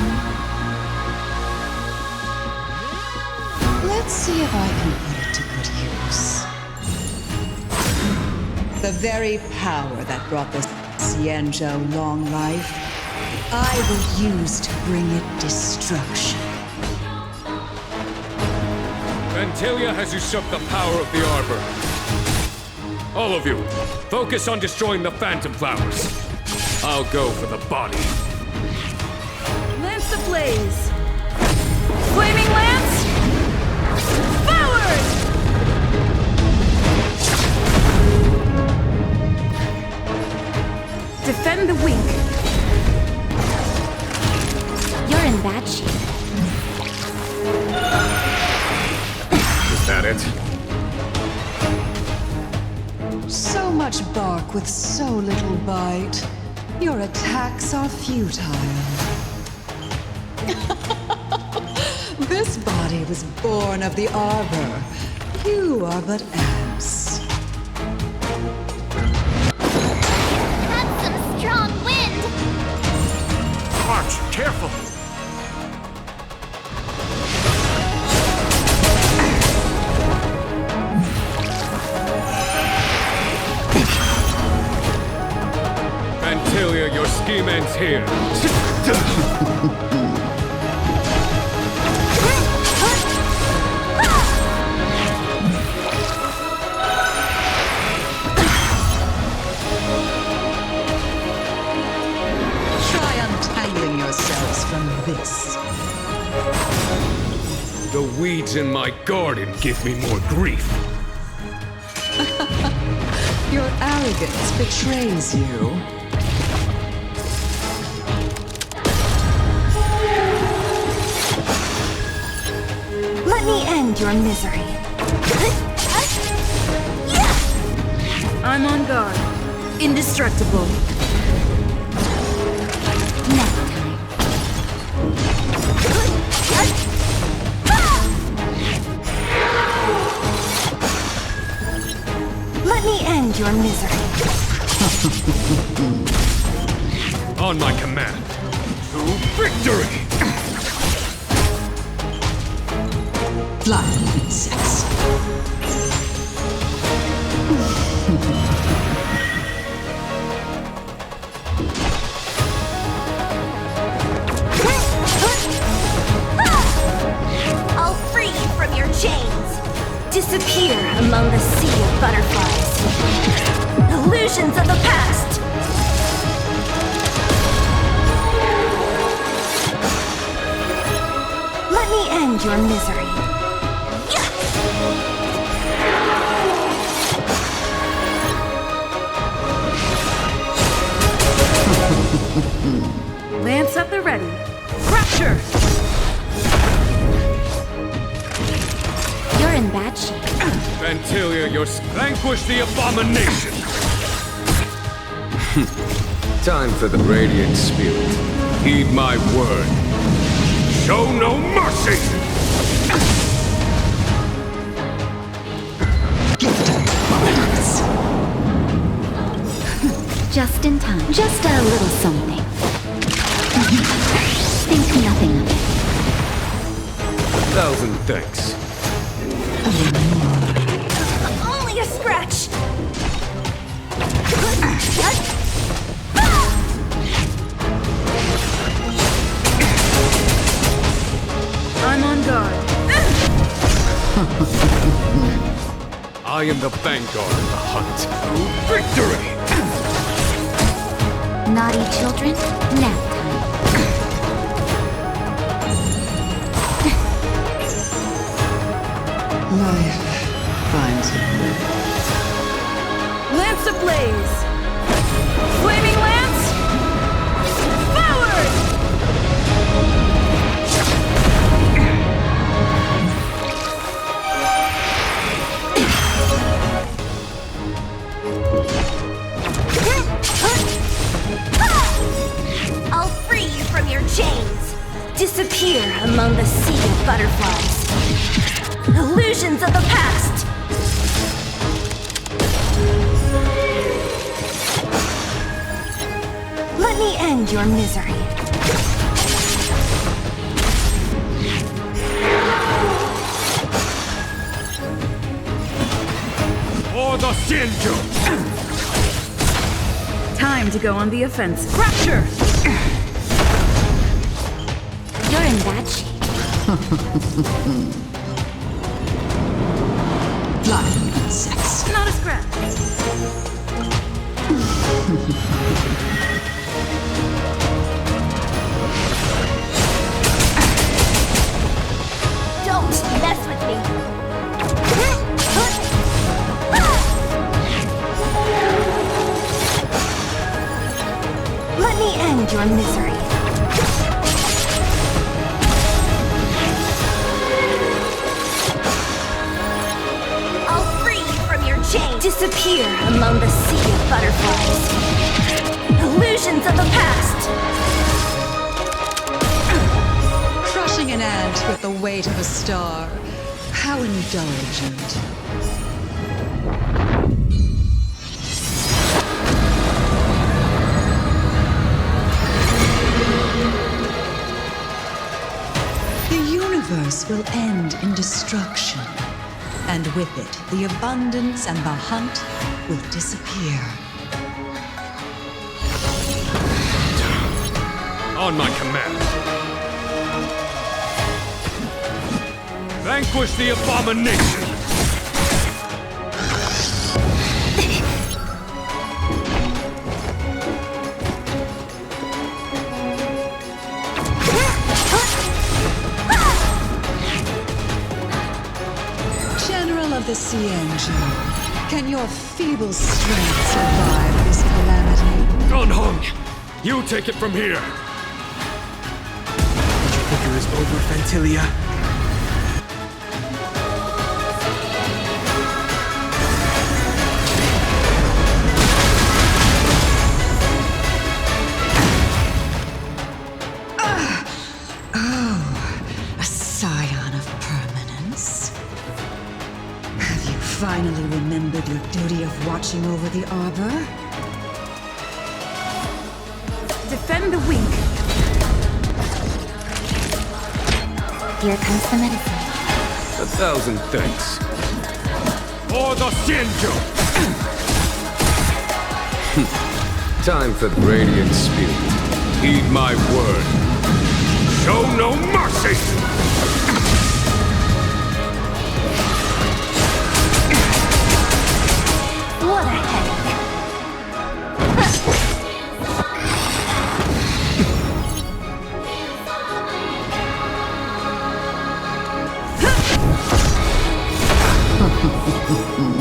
Let's see if I can put it to good use. The very power that brought the Xianzhou long life, I will use to bring it destruction. Vantilia has usurped the power of the Arbor. All of you, focus on destroying the Phantom Flowers. I'll go for the body. Lance ablaze! Flaming lance! Forward! Defend the weak. You're in bad shape. Is that it? So much bark with so little bite. Your attacks are futile. This body was born of the Arbor. You are but ants. That's some strong wind! March, careful! Vantilia, your scheme ends here. Try untangling yourselves from this. The weeds in my garden give me more grief. Your arrogance betrays you. Let me end your misery. I'm on guard. Indestructible. Let me end your misery. On my command. To victory! Flying insects. I'll free you from your chains. Disappear among the sea of butterflies. Illusions of the past. Let me end your misery. Lance at the ready. Crusher! You're in bad shape. Vantilia, vanquish the abomination! Time for the Radiant Spirit. Heed my word. Show no mercy! Just in time. Just a little something. Think nothing of it. 1,000 thanks. Only a scratch! I'm on guard. I am the vanguard of the hunt. To victory! Naughty children, nap time. Life finds a way. Lance ablaze! Flaming lance! Forward! I'll free you from your chains. Disappear among the sea of butterflies. Illusions of the past. end your misery. For the Xianzhou! Time to go on the offensive. Fracture! You're in bad shape. Flying insects. Not a scratch. Don't mess with me. Let me end your misery. I'll free you from your chains. Disappear among the sea of butterflies. Illusions of the past. Crushing an ant with the weight of a star. How indulgent. The universe will end in destruction. And with it, the abundance and the hunt will disappear. On my command. Vanquish the abomination! General of the Xianzhou, can your feeble strength survive this calamity? Gunhung, you take it from here! Think it was over, Ventilia? A scion of permanence. Have you finally remembered your duty of watching over the arbor? Defend the weak. Here comes the medicine. 1,000 thanks. For the Xianzhou! Time for the Radiant Spirit. Heed my word. Show no mercy! What a headache.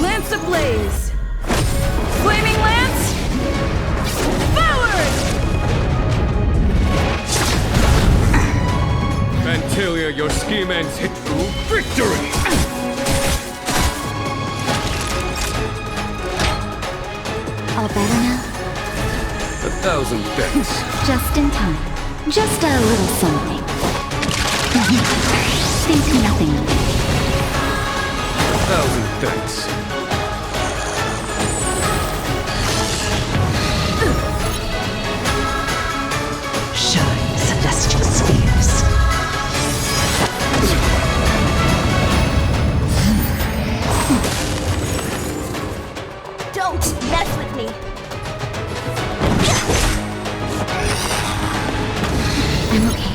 Lance ablaze! Flaming lance! Forward! Ventilia, your scheme ends hit through victory! All better now? 1,000 thanks. Just in time. Just a little something. Think nothing of it. 1,000 thanks. Shine, celestial spheres. Don't mess with me. I'm okay.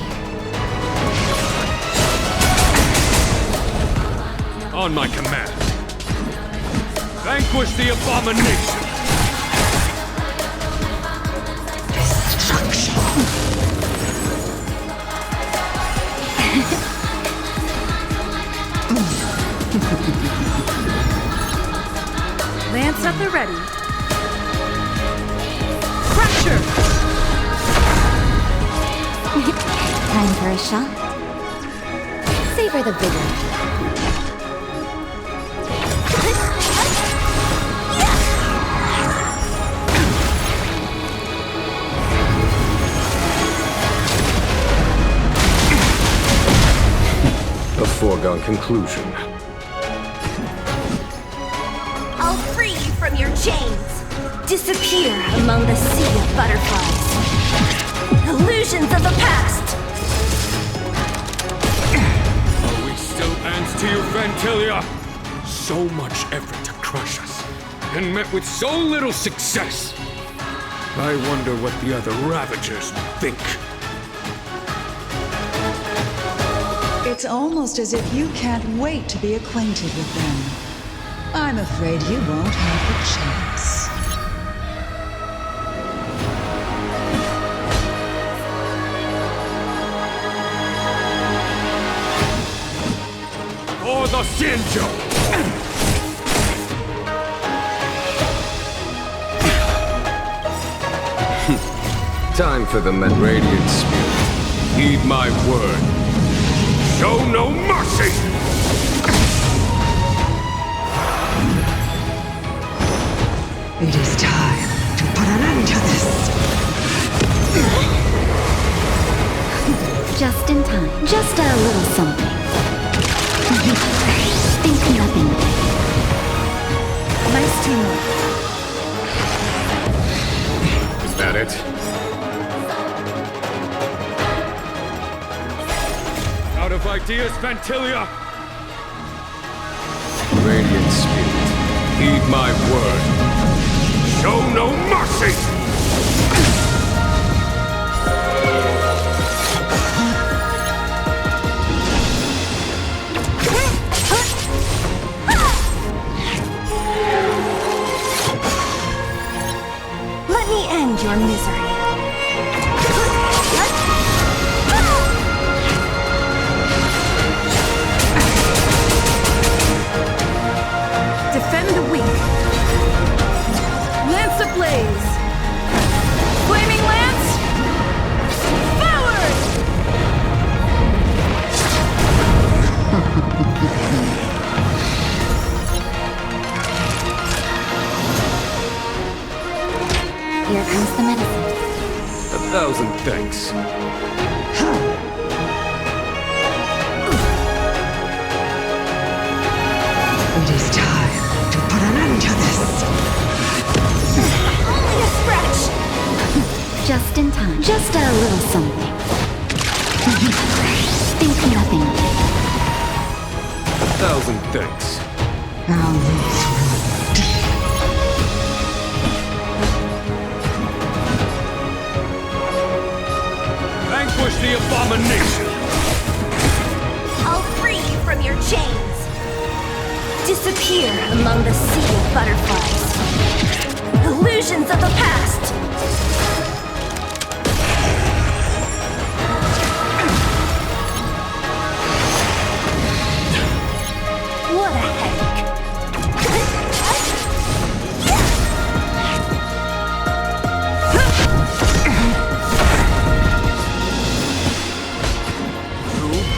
On my command. Vanquish the abomination! Lance at the ready. Fracture! Time for a shot. Savor the vigor. A foregone conclusion. I'll free you from your chains. Disappear among the sea of butterflies. Illusions of the past! Are we still ants to you, Vantilia? So much effort to crush us, and met with so little success. I wonder what the other Ravagers think. It's almost as if you can't wait to be acquainted with them. I'm afraid you won't have a chance. For the Xianzhou! Time for the Radiant Spirit. Heed my word. Show no mercy! It is time to put an end to this. Just in time. Just a little something. Think nothing. Nice teamwork. Is that it? Out of ideas, Vantilia! Radiant Spirit, heed my word. Show no mercy! Let me end your misery. Defend the weak. Lance ablaze. Flaming lance. Forward! Here comes the medicine. 1,000 thanks. It is time to put an end to this. Only a scratch! Just in time. Just a little something. Think nothing. 1,000 thanks. Our roots run deep. Vanquish the abomination! I'll free you from your chains. Disappear among the sea of butterflies. Illusions of the past. What a headache.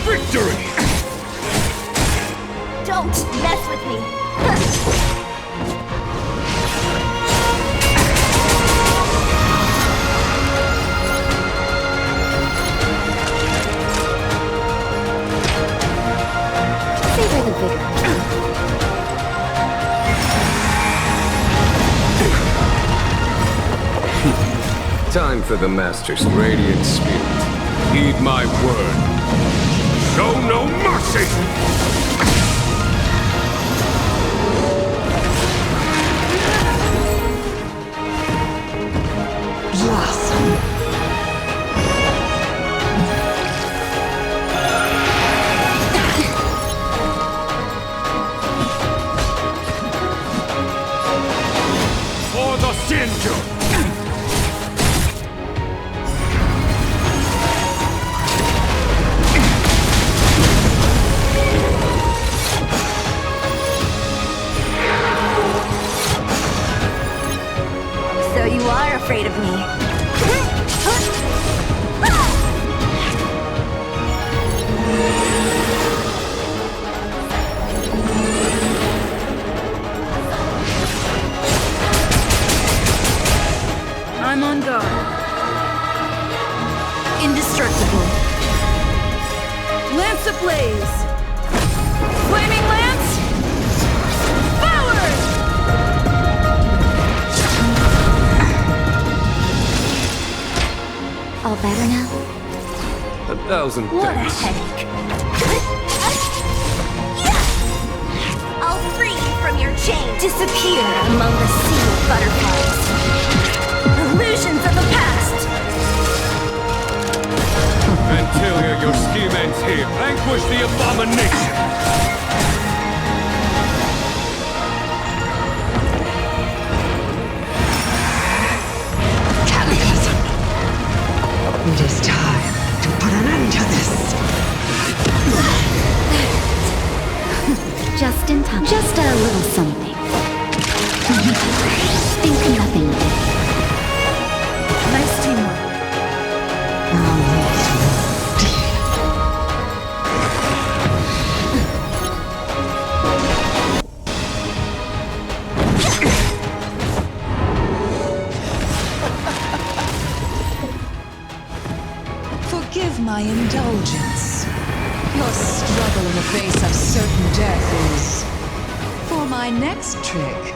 Victory! Don't mess with me. Savor the vigor. time for the Master's Radiant Spirit. Heed my word. Show no mercy! Blossom. For the Xianzhou! So you are afraid of me. I'm on guard. Indestructible. Lance ablaze! Flaming lance! Forward! All better now? 1,000 What a thanks. headache. I'll free you from your chain. Disappear among the sea of butterflies. Illusions of the past. Vantilia, your scheme ends here. Vanquish the abomination! Cataclysm! It is time to put an end to this! Just in time. Just a little something. Think nothing of it. Nice teamwork. Forgive my indulgence. Your struggle in the face of certain death is... For my next trick,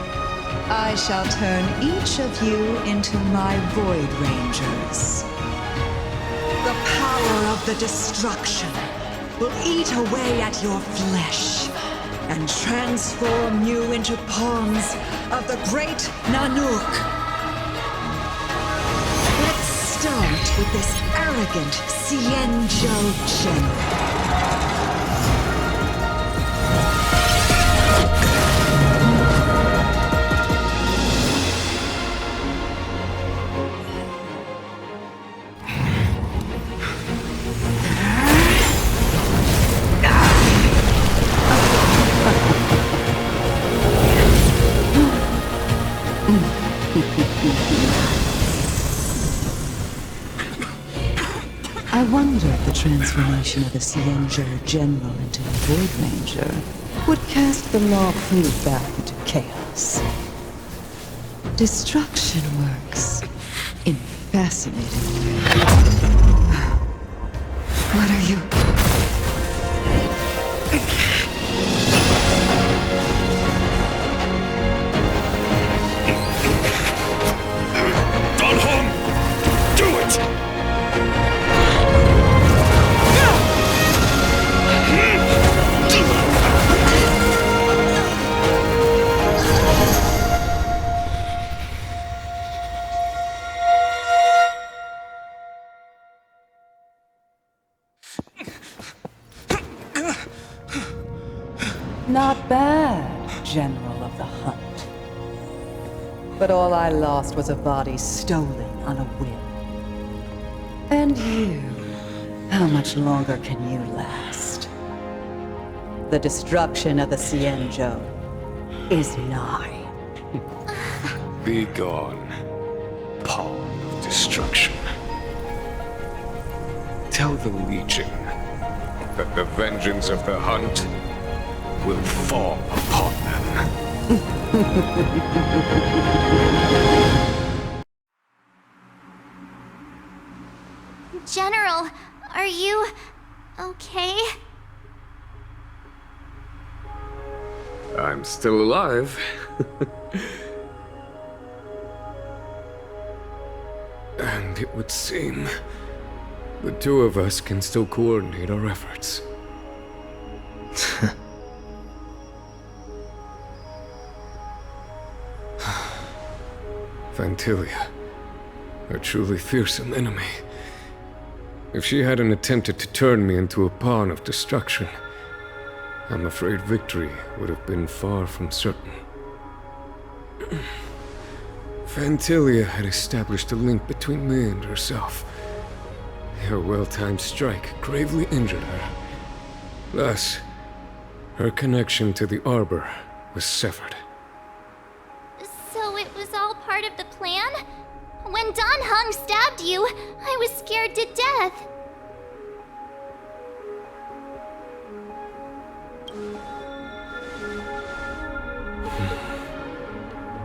I shall turn each of you into my Void Rangers. The power of the destruction will eat away at your flesh and transform you into pawns of the great Nanook. Let's start with this arrogant Xianzhou general. I wonder if the transformation of the Xianzhou General into a Void Ranger would cast the Luofu back into chaos. Destruction works in fascinating ways. What are you... Not bad, General of the Hunt. But all I lost was a body stolen on a whim. And you, how much longer can you last? The destruction of the Xianzhou is nigh. Be gone, pawn of destruction. Tell the Legion that the vengeance of the Hunt will fall upon them. General, are you okay? I'm still alive. And it would seem the two of us can still coordinate our efforts. Vantilia, a truly fearsome enemy. If she hadn't attempted to turn me into a pawn of destruction, I'm afraid victory would have been far from certain. Vantilia had established a link between me and herself. Her well-timed strike gravely injured her. Thus, her connection to the Arbor was severed. So it was all part of the plan? When Don Hung stabbed you, I was scared to death.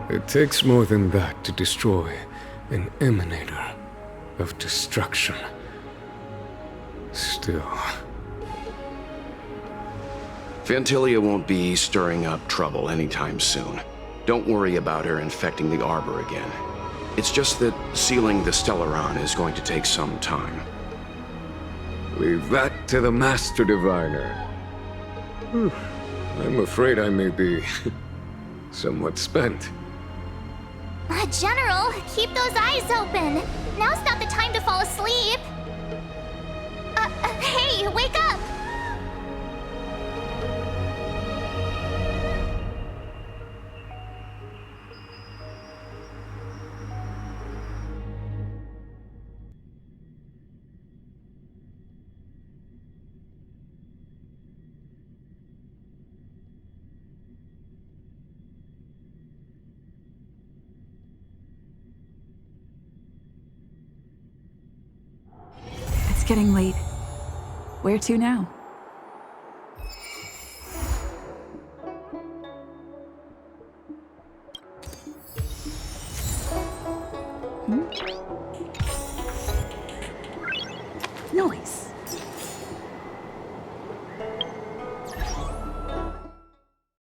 It takes more than that to destroy an emanator of destruction. Still... Vantilia won't be stirring up trouble anytime soon. Don't worry about her infecting the Arbor again. It's just that sealing the Stellaron is going to take some time. Leave that to the Master Diviner. I'm afraid I may be somewhat spent. General, keep those eyes open. Now's not the time to fall asleep. Hey, wake up! It's getting late. Where to now? Noise.